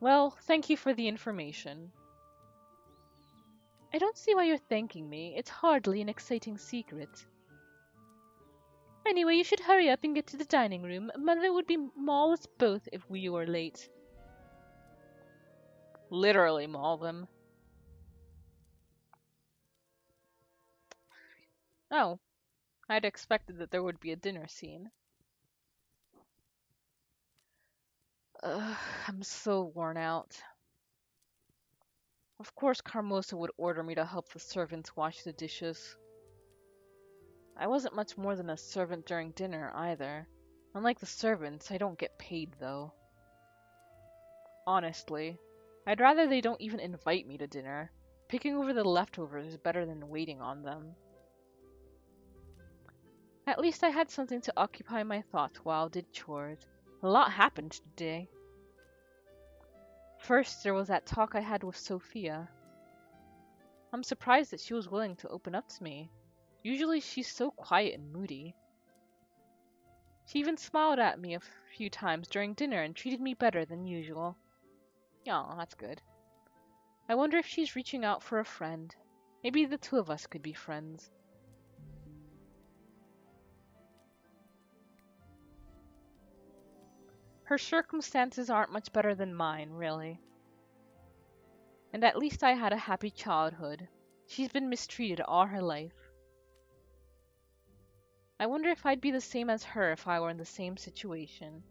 Well, thank you for the information. I don't see why you're thanking me. It's hardly an exciting secret. Anyway, you should hurry up and get to the dining room. Mother would be maul us both if we were late. Literally maul them. Oh, I'd expected that there would be a dinner scene. I'm so worn out. Of course Carmosa would order me to help the servants wash the dishes. I wasn't much more than a servant during dinner, either. Unlike the servants, I don't get paid, though. Honestly, I'd rather they don't even invite me to dinner. Picking over the leftovers is better than waiting on them. At least I had something to occupy my thoughts while I did chores. A lot happened today. First, there was that talk I had with Sophia. I'm surprised that she was willing to open up to me. Usually she's so quiet and moody. She even smiled at me a few times during dinner and treated me better than usual. Aw, that's good. I wonder if she's reaching out for a friend. Maybe the two of us could be friends. Her circumstances aren't much better than mine, really. And at least I had a happy childhood. She's been mistreated all her life. I wonder if I'd be the same as her if I were in the same situation.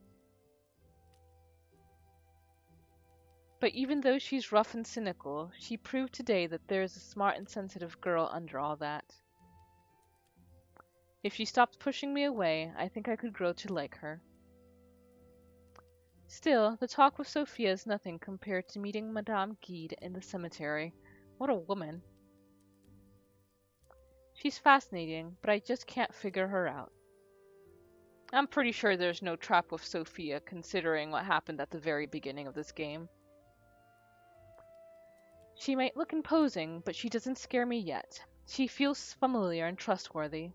But even though she's rough and cynical, she proved today that there is a smart and sensitive girl under all that. If she stopped pushing me away, I think I could grow to like her. Still, the talk with Sophia is nothing compared to meeting Madame Guide in the cemetery. What a woman. She's fascinating, but I just can't figure her out. I'm pretty sure there's no trap with Sophia, considering what happened at the very beginning of this game. She might look imposing, but she doesn't scare me yet. She feels familiar and trustworthy.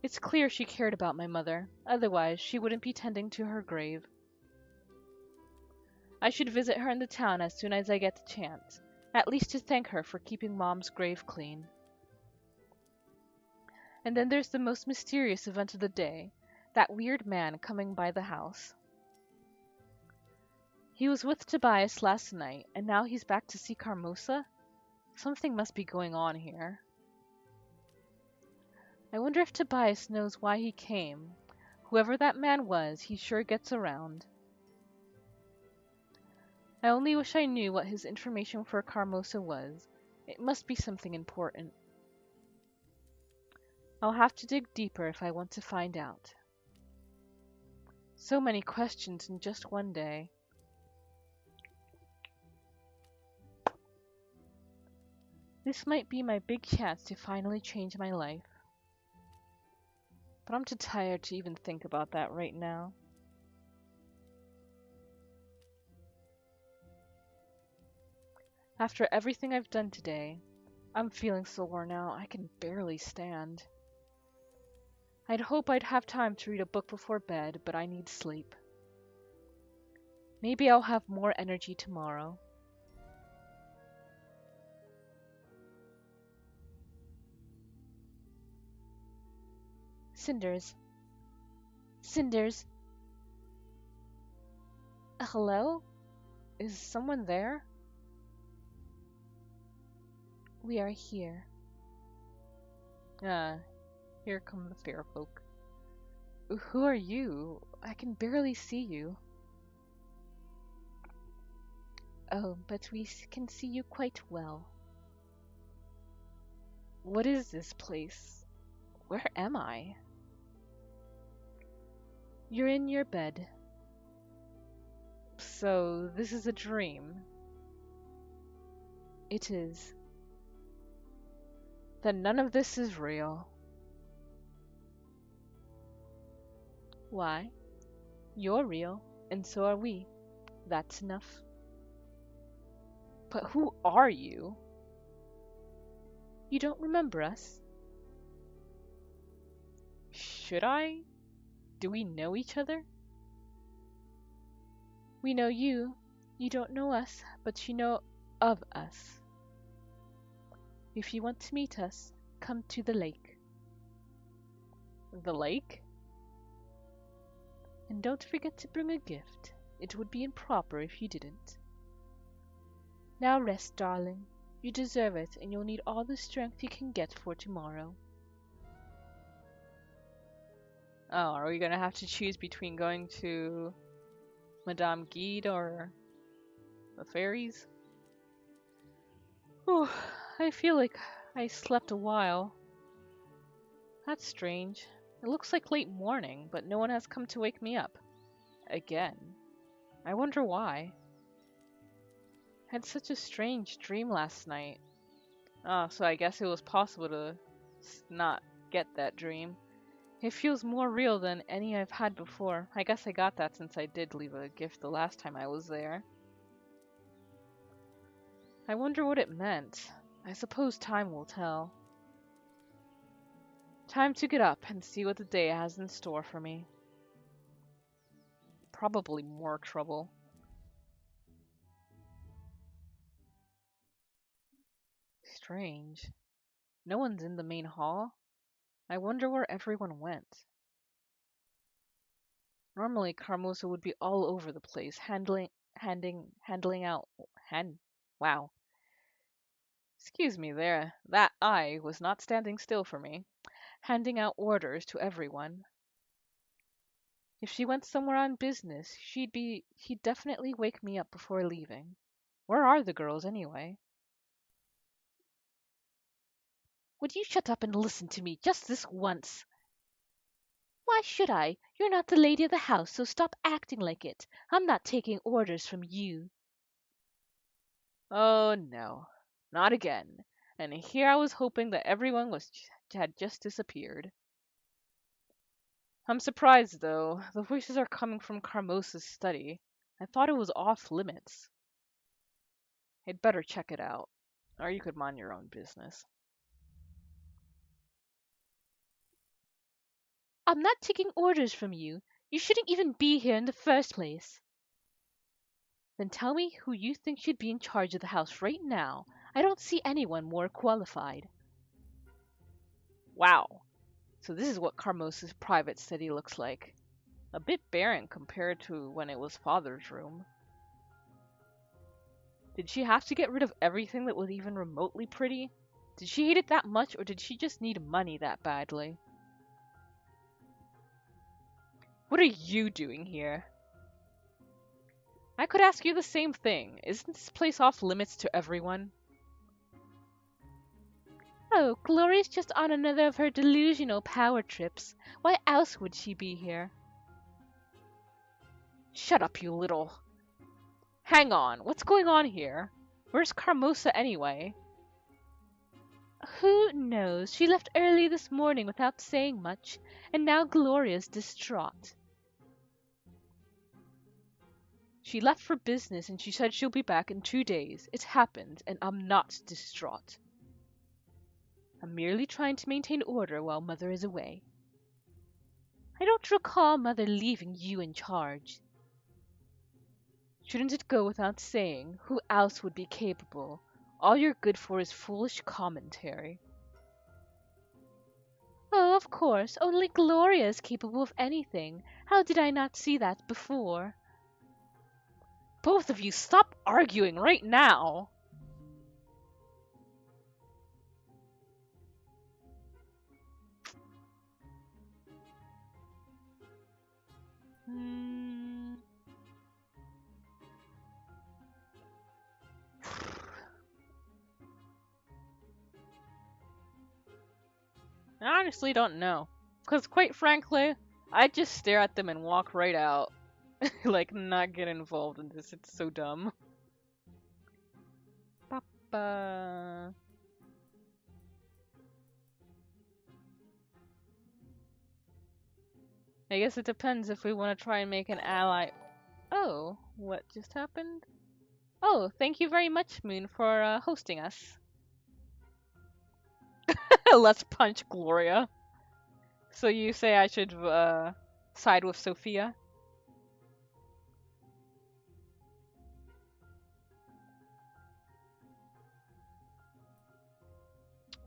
It's clear she cared about my mother, otherwise she wouldn't be tending to her grave. I should visit her in the town as soon as I get the chance, at least to thank her for keeping Mom's grave clean. And then there's the most mysterious event of the day, that weird man coming by the house. He was with Tobias last night, and now he's back to see Carmosa? Something must be going on here. I wonder if Tobias knows why he came. Whoever that man was, he sure gets around. I only wish I knew what his information for Carmosa was. It must be something important. I'll have to dig deeper if I want to find out. So many questions in just one day. This might be my big chance to finally change my life. But I'm too tired to even think about that right now. After everything I've done today, I'm feeling so worn out I can barely stand. I'd hope I'd have time to read a book before bed, but I need sleep. Maybe I'll have more energy tomorrow. Cinders. Cinders. Hello? Is someone there? We are here. Here come the fair folk. Who are you? I can barely see you. Oh, but we can see you quite well. What is this place? Where am I? You're in your bed. So, this is a dream. It is. Then none of this is real. Why? You're real, and so are we. That's enough. But who are you? You don't remember us? Should I? Do we know each other? We know you. You don't know us, but you know of us. If you want to meet us, come to the lake. The lake? And don't forget to bring a gift. It would be improper if you didn't. Now rest, darling. You deserve it, and you'll need all the strength you can get for tomorrow. Oh, are we gonna have to choose between going to Madame Guide or the fairies? Oh, I feel like I slept a while. That's strange. It looks like late morning, but no one has come to wake me up. Again. I wonder why. I had such a strange dream last night. Oh, so I guess it was possible to not get that dream. It feels more real than any I've had before. I guess I got that since I did leave a gift the last time I was there. I wonder what it meant. I suppose time will tell. Time to get up and see what the day has in store for me. Probably more trouble. Strange. No one's in the main hall. I wonder where everyone went. Normally, Carmosa would be all over the place, wow. Excuse me there. That eye was not standing still for me. Handing out orders to everyone. If she went somewhere on business, he'd definitely wake me up before leaving. Where are the girls anyway? Would you shut up and listen to me just this once? Why should I? You're not the lady of the house, so stop acting like it. I'm not taking orders from you. Oh no, not again. And here I was hoping that had just disappeared. I'm surprised though. The voices are coming from Carmosa's study. I thought it was off limits. I'd better check it out. Or you could mind your own business. I'm not taking orders from you. You shouldn't even be here in the first place. Then tell me who you think should be in charge of the house right now. I don't see anyone more qualified. Wow. So this is what Carmosa's private study looks like. A bit barren compared to when it was Father's room. Did she have to get rid of everything that was even remotely pretty? Did she hate it that much, or did she just need money that badly? What are you doing here? I could ask you the same thing. Isn't this place off limits to everyone? Oh, Gloria's just on another of her delusional power trips. Why else would she be here? Shut up, you little... Hang on, what's going on here? Where's Carmosa anyway? Who knows? She left early this morning without saying much, and now Gloria's distraught. She left for business and she said she'll be back in 2 days. It happened, and I'm not distraught. I'm merely trying to maintain order while Mother is away. I don't recall Mother leaving you in charge. Shouldn't it go without saying? Who else would be capable? All you're good for is foolish commentary. Oh, of course, only Gloria is capable of anything. How did I not see that before? Both of you stop arguing right now! I honestly don't know. Because, quite frankly, I'd just stare at them and walk right out. Like, not get involved in this. It's so dumb. Papa. I guess it depends if we want to try and make an ally. Oh, what just happened? Oh, thank you very much, Moon, for hosting us. Let's punch Gloria. So you say I should side with Sophia?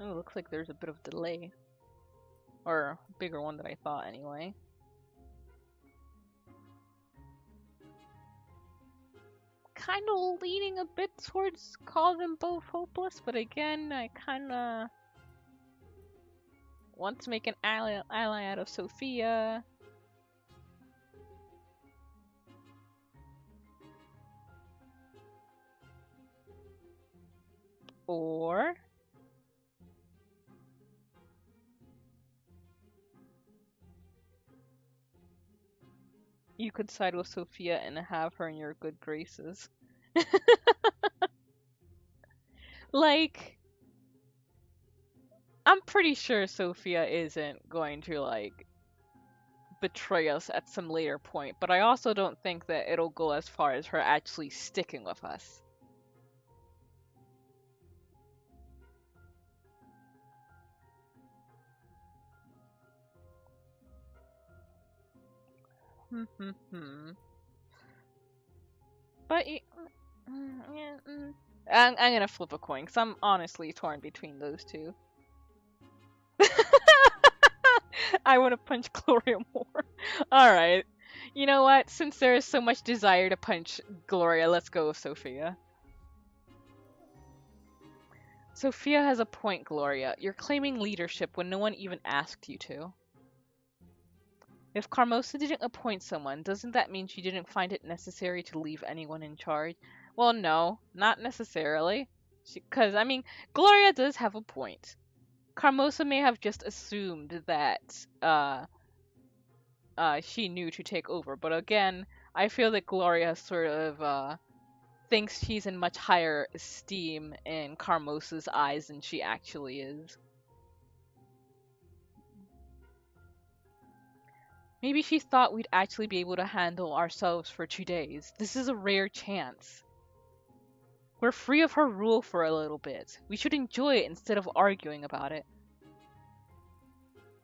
Oh, looks like there's a bit of delay. Or a bigger one than I thought, anyway. Kind of leaning a bit towards call them both hopeless, but again, I kind of want to make an ally out of Sophia. Or you could side with Sophia and have her in your good graces. Like, I'm pretty sure Sophia isn't going to, like, betray us at some later point, but I also don't think that it'll go as far as her actually sticking with us. But yeah, I'm gonna flip a coin because I'm honestly torn between those two. I want to punch Gloria more. Alright. You know what? Since there is so much desire to punch Gloria, let's go with Sophia. Sophia has a point, Gloria. You're claiming leadership when no one even asked you to. If Carmosa didn't appoint someone, doesn't that mean she didn't find it necessary to leave anyone in charge? Well, no, not necessarily. Because, I mean, Gloria does have a point. Carmosa may have just assumed that she knew to take over, but again, I feel that Gloria sort of thinks she's in much higher esteem in Carmosa's eyes than she actually is. Maybe she thought we'd actually be able to handle ourselves for 2 days. This is a rare chance. We're free of her rule for a little bit. We should enjoy it instead of arguing about it.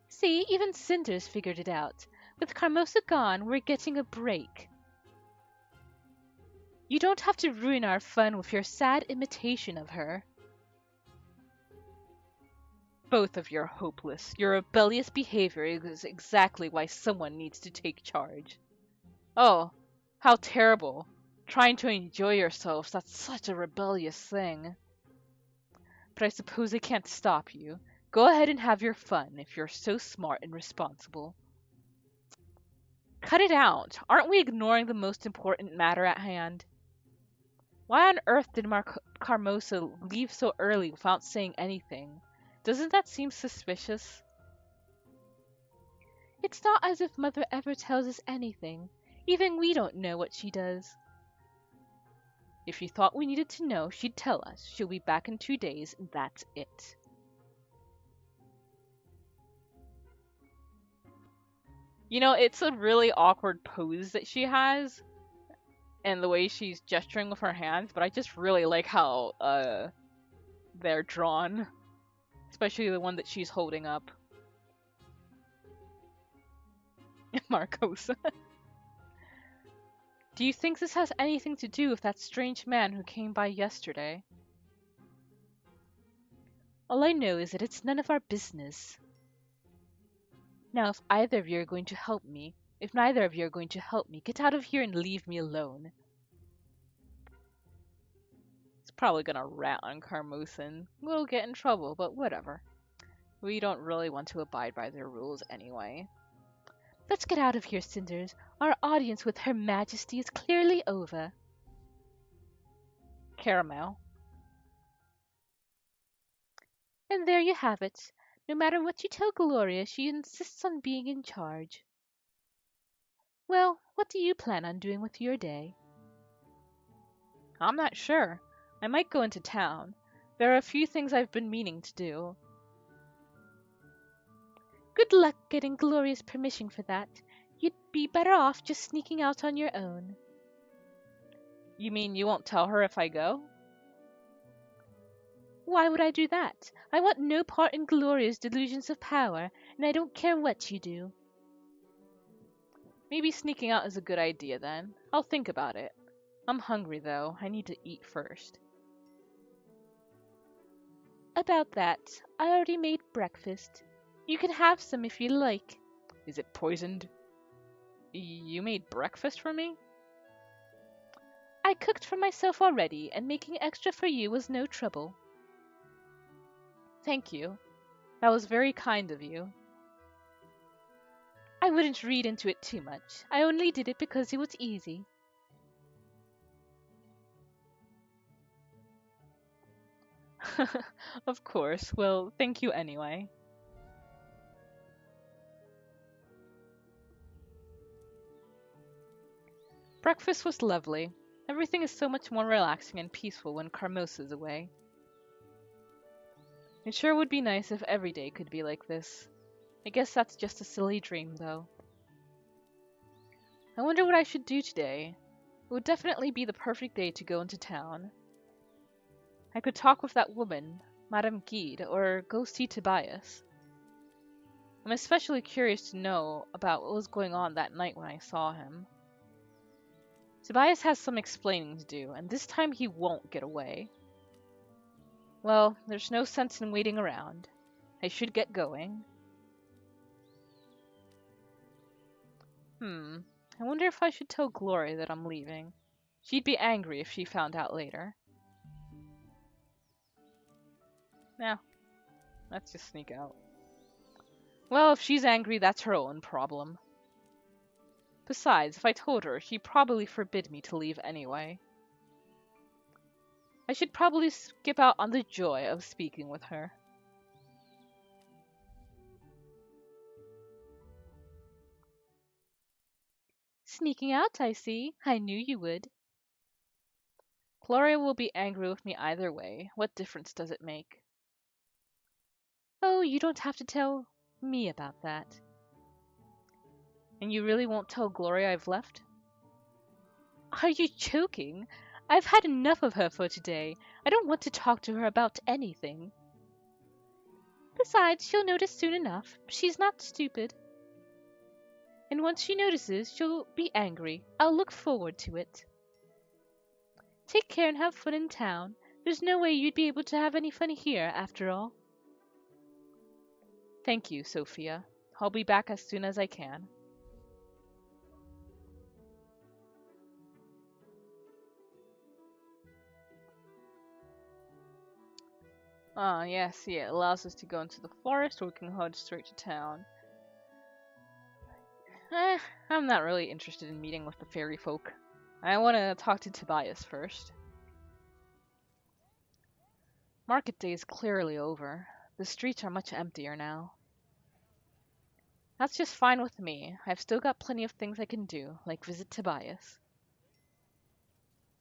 See, even Cinders figured it out. With Carmosa gone, we're getting a break. You don't have to ruin our fun with your sad imitation of her. Both of you are hopeless. Your rebellious behavior is exactly why someone needs to take charge. Oh, how terrible. Trying to enjoy yourselves, that's such a rebellious thing. But I suppose I can't stop you. Go ahead and have your fun if you're so smart and responsible. Cut it out. Aren't we ignoring the most important matter at hand? Why on earth did Carmosa leave so early without saying anything? Doesn't that seem suspicious? It's not as if Mother ever tells us anything. Even we don't know what she does. If she thought we needed to know, she'd tell us. She'll be back in 2 days, and that's it. You know, it's a really awkward pose that she has, and the way she's gesturing with her hands, but I just really like how, they're drawn. Especially the one that she's holding up. Marcosa. Do you think this has anything to do with that strange man who came by yesterday? All I know is that it's none of our business. Now, if either of you are going to help me, if neither of you are going to help me, get out of here and leave me alone. It's probably gonna rat on Carmosan. We'll get in trouble, but whatever. We don't really want to abide by their rules anyway. Let's get out of here, Cinders. Our audience with Her Majesty is clearly over. Caramel. And there you have it. No matter what you tell Gloria, she insists on being in charge. Well, what do you plan on doing with your day? I'm not sure. I might go into town. There are a few things I've been meaning to do. Good luck getting Gloria's permission for that. You'd be better off just sneaking out on your own. You mean you won't tell her if I go? Why would I do that? I want no part in Gloria's delusions of power, and I don't care what you do. Maybe sneaking out is a good idea then. I'll think about it. I'm hungry though. I need to eat first. About that, I already made breakfast. You can have some if you like. Is it poisoned? You made breakfast for me? I cooked for myself already, and making extra for you was no trouble. Thank you. That was very kind of you. I wouldn't read into it too much. I only did it because it was easy. Of course. Well, thank you anyway. Breakfast was lovely. Everything is so much more relaxing and peaceful when Carmosa's away. It sure would be nice if every day could be like this. I guess that's just a silly dream, though. I wonder what I should do today. It would definitely be the perfect day to go into town. I could talk with that woman, Madame Guide, or go see Tobias. I'm especially curious to know about what was going on that night when I saw him. Tobias has some explaining to do, and this time he won't get away. Well, there's no sense in waiting around. I should get going. I wonder if I should tell Gloria that I'm leaving. She'd be angry if she found out later. Now, let's just sneak out. Well, if she's angry, that's her own problem. Besides, if I told her, she'd probably forbid me to leave anyway. I should probably skip out on the joy of speaking with her. Sneaking out, I see. I knew you would. Gloria will be angry with me either way. What difference does it make? Oh, you don't have to tell me about that. And you really won't tell Gloria I've left? Are you joking? I've had enough of her for today. I don't want to talk to her about anything. Besides, she'll notice soon enough. She's not stupid. And once she notices, she'll be angry. I'll look forward to it. Take care and have fun in town. There's no way you'd be able to have any fun here, after all. Thank you, Sophia. I'll be back as soon as I can. Ah, yes, yeah, it allows us to go into the forest or we can head straight to town. I'm not really interested in meeting with the fairy folk. I want to talk to Tobias first. Market day is clearly over. The streets are much emptier now. That's just fine with me. I've still got plenty of things I can do, like visit Tobias.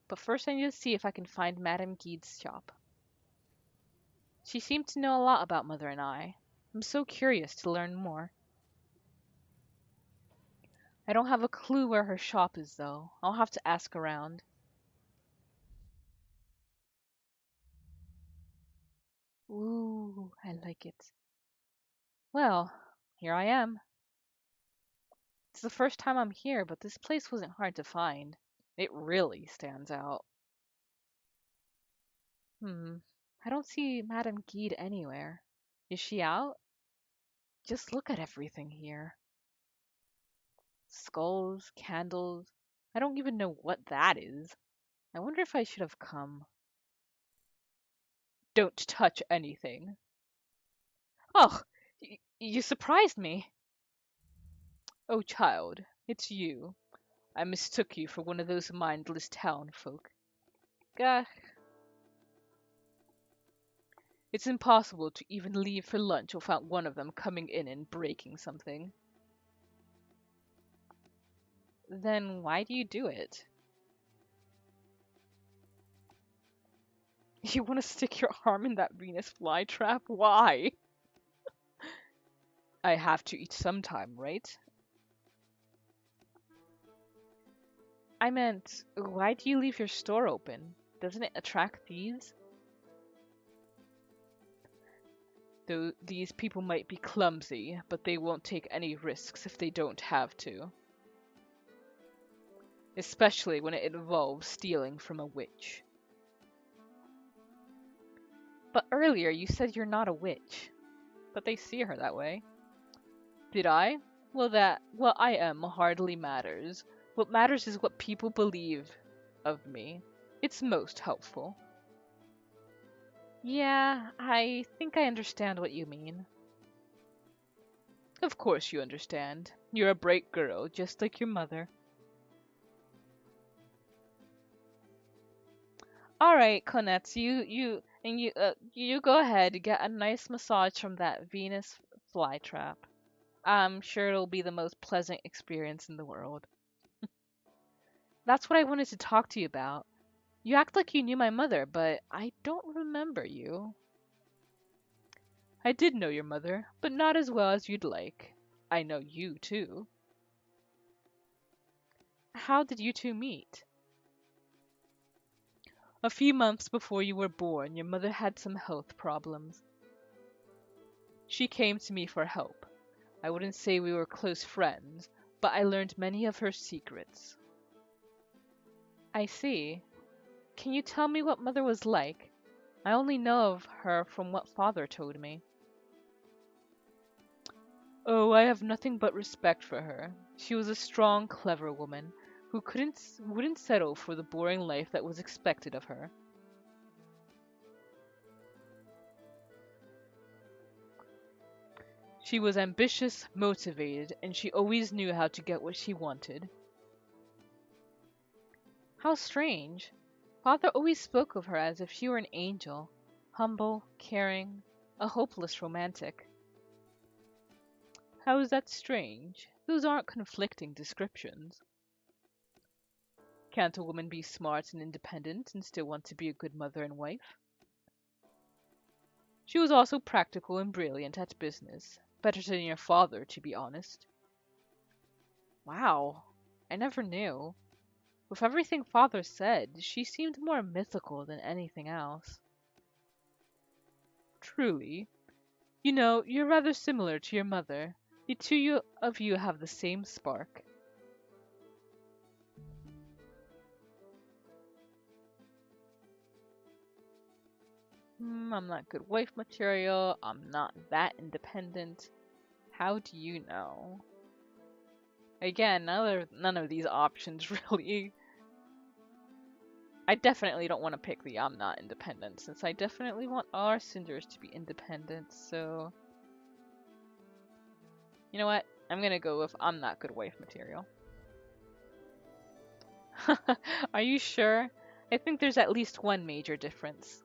But first I need to see if I can find Madame Guide's shop. She seemed to know a lot about Mother and I. I'm so curious to learn more. I don't have a clue where her shop is, though. I'll have to ask around. Ooh, I like it. Well, here I am. It's the first time I'm here, but this place wasn't hard to find. It really stands out. I don't see Madame Guide anywhere. Is she out? Just look at everything here. Skulls, candles. I don't even know what that is. I wonder if I should have come. Don't touch anything. Oh, you surprised me. Oh, child, it's you. I mistook you for one of those mindless town folk. Gah. It's impossible to even leave for lunch without one of them coming in and breaking something. Then why do you do it? You want to stick your arm in that Venus flytrap? Why? I have to eat sometime, right? I meant, why do you leave your store open? Doesn't it attract thieves? Though these people might be clumsy, but they won't take any risks if they don't have to. Especially when it involves stealing from a witch. But earlier you said you're not a witch. But they see her that way. Did I? What I am hardly matters. What matters is what people believe of me. It's most helpful. Yeah, I think I understand what you mean. Of course you understand. You're a bright girl, just like your mother. All right, Konetsu, you go ahead, get a nice massage from that Venus flytrap. I'm sure it'll be the most pleasant experience in the world. That's what I wanted to talk to you about. You act like you knew my mother, but I don't remember you. I did know your mother, but not as well as you'd like. I know you, too. How did you two meet? A few months before you were born, your mother had some health problems. She came to me for help. I wouldn't say we were close friends, but I learned many of her secrets. I see. Can you tell me what mother was like? I only know of her from what father told me. Oh, I have nothing but respect for her. She was a strong, clever woman who wouldn't settle for the boring life that was expected of her. She was ambitious, motivated, and she always knew how to get what she wanted. How strange. Father always spoke of her as if she were an angel, humble, caring, a hopeless romantic. How is that strange? Those aren't conflicting descriptions. Can't a woman be smart and independent and still want to be a good mother and wife? She was also practical and brilliant at business. Better than your father, to be honest. Wow, I never knew. With everything father said, she seemed more mythical than anything else. Truly. You know, you're rather similar to your mother. The two of you have the same spark. I'm not good wife material. I'm not that independent. How do you know? Again, none of these options really. I definitely don't want to pick the I'm not independent, since I definitely want our Cinders to be independent, so... You know what? I'm gonna go with I'm not good wife material. Are you sure? I think there's at least one major difference.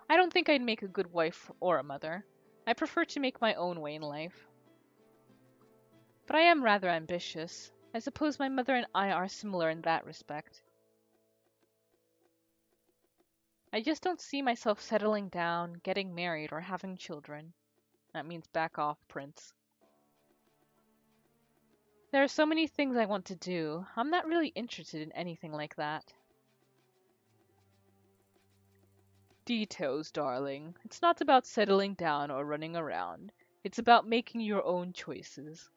I don't think I'd make a good wife or a mother. I prefer to make my own way in life. But I am rather ambitious. I suppose my mother and I are similar in that respect. I just don't see myself settling down, getting married, or having children. That means back off, Prince. There are so many things I want to do. I'm not really interested in anything like that. Details, darling. It's not about settling down or running around. It's about making your own choices.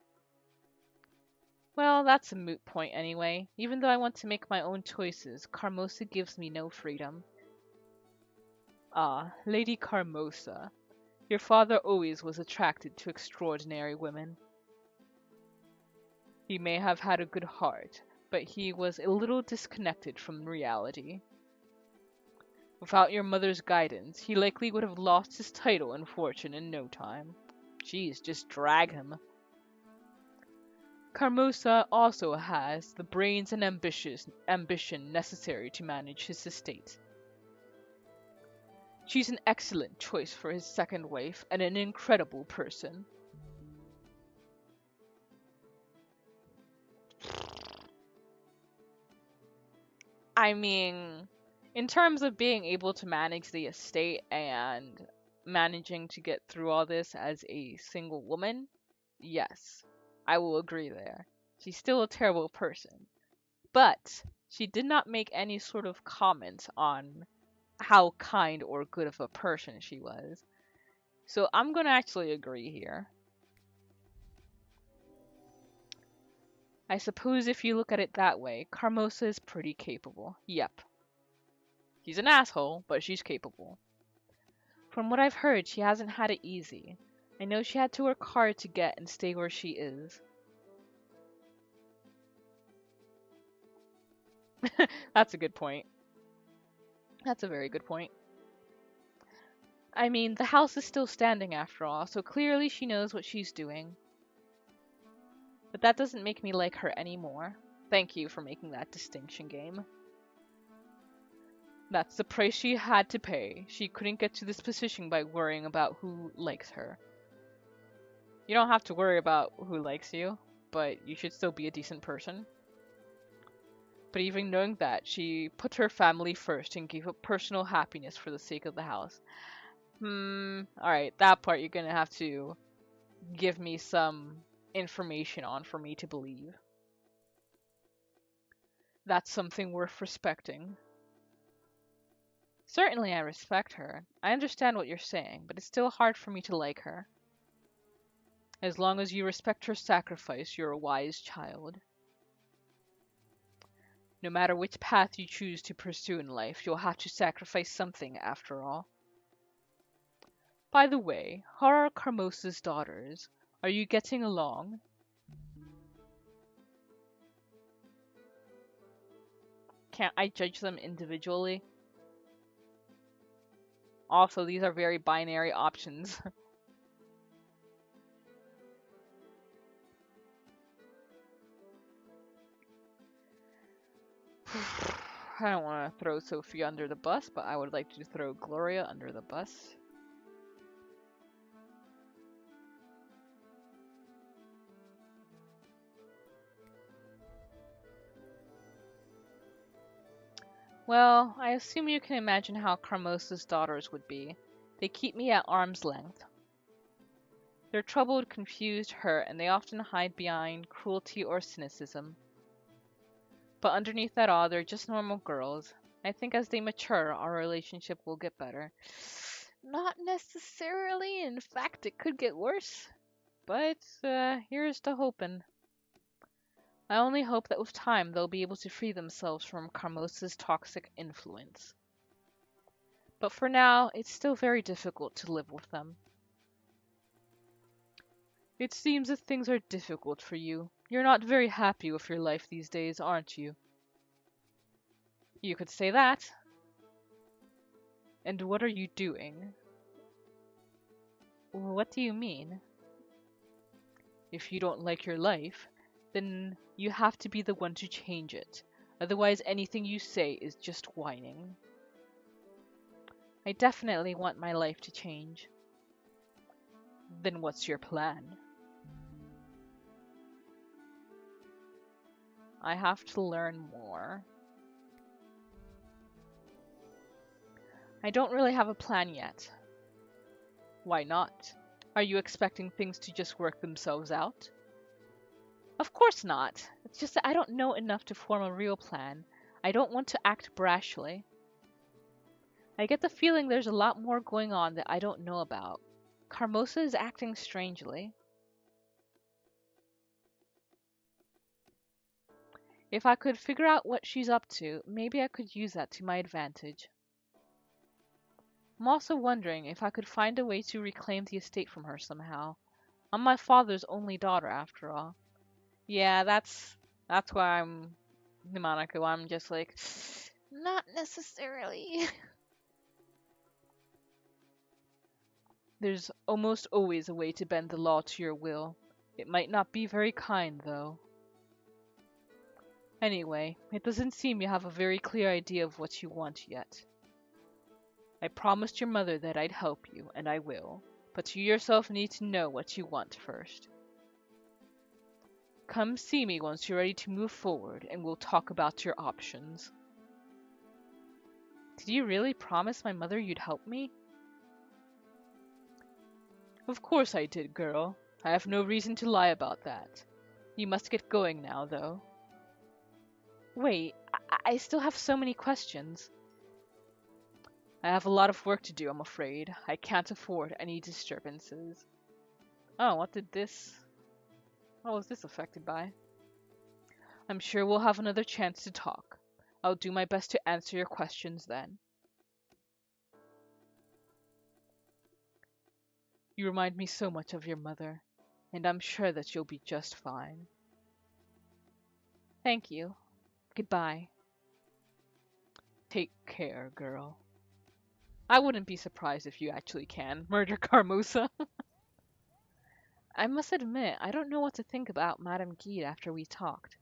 Well, that's a moot point anyway. Even though I want to make my own choices, Carmosa gives me no freedom. Ah, Lady Carmosa. Your father always was attracted to extraordinary women. He may have had a good heart, but he was a little disconnected from reality. Without your mother's guidance, he likely would have lost his title and fortune in no time. Jeez, just drag him. Carmosa also has the brains and ambition necessary to manage his estate. She's an excellent choice for his second wife and an incredible person. I mean, in terms of being able to manage the estate and managing to get through all this as a single woman, yes, I will agree there. She's still a terrible person. But she did not make any sort of comment on how kind or good of a person she was. So I'm going to actually agree here. I suppose if you look at it that way, Carmosa is pretty capable. Yep. She's an asshole, but she's capable. From what I've heard, she hasn't had it easy. I know she had to work hard to get and stay where she is. That's a good point. That's a very good point. I mean, the house is still standing after all, so clearly she knows what she's doing. But that doesn't make me like her anymore. Thank you for making that distinction, game. That's the price she had to pay. She couldn't get to this position by worrying about who likes her. You don't have to worry about who likes you, but you should still be a decent person. But even knowing that, she put her family first and gave up personal happiness for the sake of the house. Alright, that part you're gonna have to give me some information on for me to believe. That's something worth respecting. Certainly I respect her. I understand what you're saying, but it's still hard for me to like her. As long as you respect her sacrifice, you're a wise child. No matter which path you choose to pursue in life, you'll have to sacrifice something after all. By the way, how are Carmosa's daughters? Are you getting along? Can't I judge them individually? Also, these are very binary options. I don't want to throw Sophie under the bus, but I would like to throw Gloria under the bus. Well, I assume you can imagine how Carmosa's daughters would be. They keep me at arm's length. They're troubled, confused, hurt, and they often hide behind cruelty or cynicism. But underneath that all, they're just normal girls. I think as they mature, our relationship will get better. Not necessarily. In fact, it could get worse. But here's to hoping. I only hope that with time they'll be able to free themselves from Carmosa's toxic influence. But for now, it's still very difficult to live with them. It seems that things are difficult for you. You're not very happy with your life these days, aren't you? You could say that. And what are you doing? What do you mean? If you don't like your life, then you have to be the one to change it. Otherwise, anything you say is just whining. I definitely want my life to change. Then what's your plan? I have to learn more. I don't really have a plan yet. Why not? Are you expecting things to just work themselves out? Of course not. It's just that I don't know enough to form a real plan. I don't want to act brashly. I get the feeling there's a lot more going on that I don't know about. Carmosa is acting strangely. If I could figure out what she's up to, maybe I could use that to my advantage. I'm also wondering if I could find a way to reclaim the estate from her somehow. I'm my father's only daughter, after all. Yeah, that's why I'm Monica. I'm just like, not necessarily. There's almost always a way to bend the law to your will. It might not be very kind, though. Anyway, it doesn't seem you have a very clear idea of what you want yet. I promised your mother that I'd help you, and I will. But you yourself need to know what you want first. Come see me once you're ready to move forward, and we'll talk about your options. Did you really promise my mother you'd help me? Of course I did, girl. I have no reason to lie about that. You must get going now, though. Wait, I still have so many questions. I have a lot of work to do, I'm afraid. I can't afford any disturbances. Oh, what was this affected by? I'm sure we'll have another chance to talk. I'll do my best to answer your questions then. You remind me so much of your mother, and I'm sure that you'll be just fine. Thank you. Goodbye. Take care, girl. I wouldn't be surprised if you actually can murder Carmosa. I must admit, I don't know what to think about Madame Gide after we talked.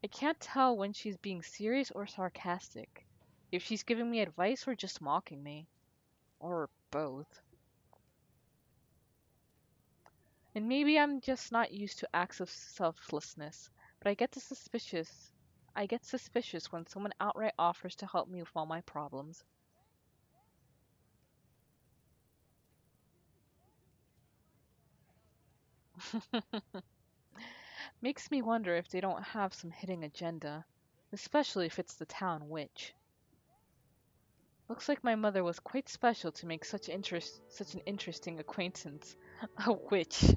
I can't tell when she's being serious or sarcastic, if she's giving me advice or just mocking me. Or both. And maybe I'm just not used to acts of selflessness, but I get suspicious when someone outright offers to help me with all my problems. Makes me wonder if they don't have some hidden agenda, especially if it's the town witch. Looks like my mother was quite special to make such an interesting acquaintance. A witch.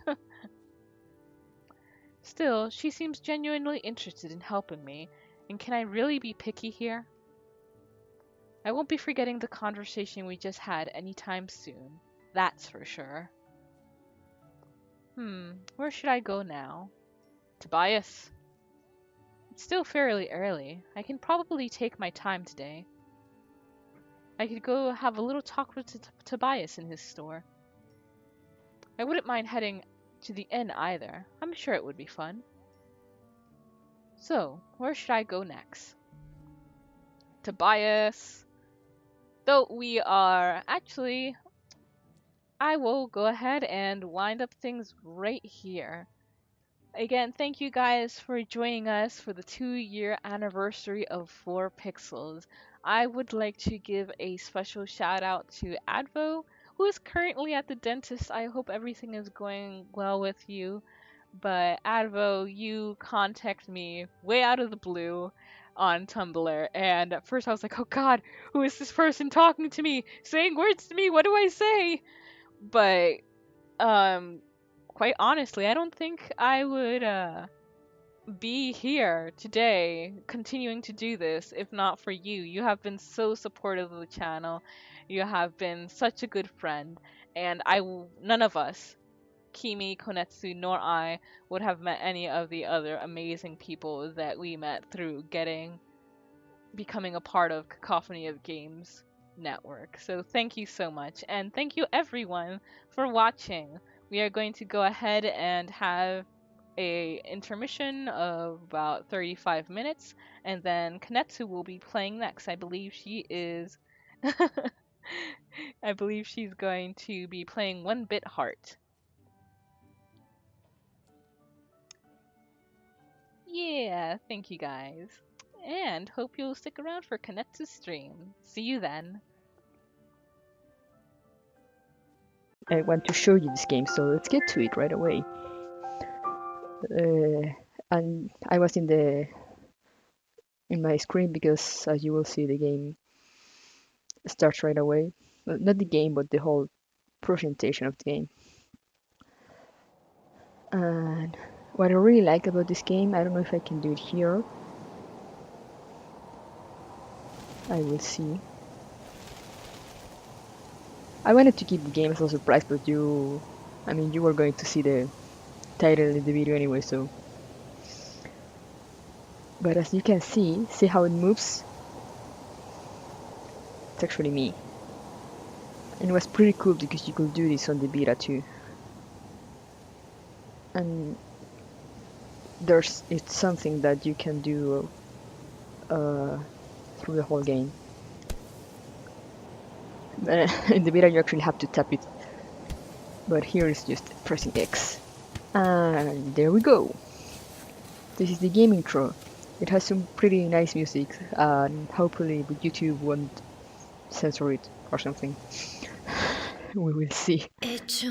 Still, she seems genuinely interested in helping me, and can I really be picky here? I won't be forgetting the conversation we just had anytime soon. That's for sure. Where should I go now? Tobias. It's still fairly early. I can probably take my time today. I could go have a little talk with Tobias in his store. I wouldn't mind heading to the inn either. I'm sure it would be fun. So, where should I go next? Tobias. Though we are actually, I will go ahead and wind up things right here. Again, thank you guys for joining us for the 2-year anniversary of 4pixels. I would like to give a special shout out to Advo, who is currently at the dentist. I hope everything is going well with you. But Advo, you contact me way out of the blue on Tumblr, and at first I was like, oh god, who is this person talking to me, saying words to me, what do I say? But quite honestly, I don't think I would be here today continuing to do this if not for you. You have been so supportive of the channel. You have been such a good friend, and none of us, Kimi, Konetsu, nor I, would have met any of the other amazing people that we met through becoming a part of Cacophony of Games network. So thank you so much, and thank you everyone for watching. We are going to go ahead and have a intermission of about 35 minutes, and then Konetsu will be playing next. I believe she is I believe she's going to be playing 1-Bit Heart. Yeah, thank you guys. And hope you'll stick around for Konetsu's stream. See you then. I want to show you this game, so let's get to it right away. And I was in my screen because, as you will see, the game starts right away. Well, not the game, but the whole presentation of the game. And what I really like about this game, I don't know if I can do it here. I will see. I wanted to keep the game as a surprise, but you were going to see the title in the video anyway, so. But as you can see how it moves? It's actually me. And it was pretty cool because you could do this on the beta too. And it's something that you can do through the whole game. In the beta you actually have to tap it, but here it's just pressing X. And there we go. This is the game intro. It has some pretty nice music, and hopefully YouTube won't censor it or something. We will see. It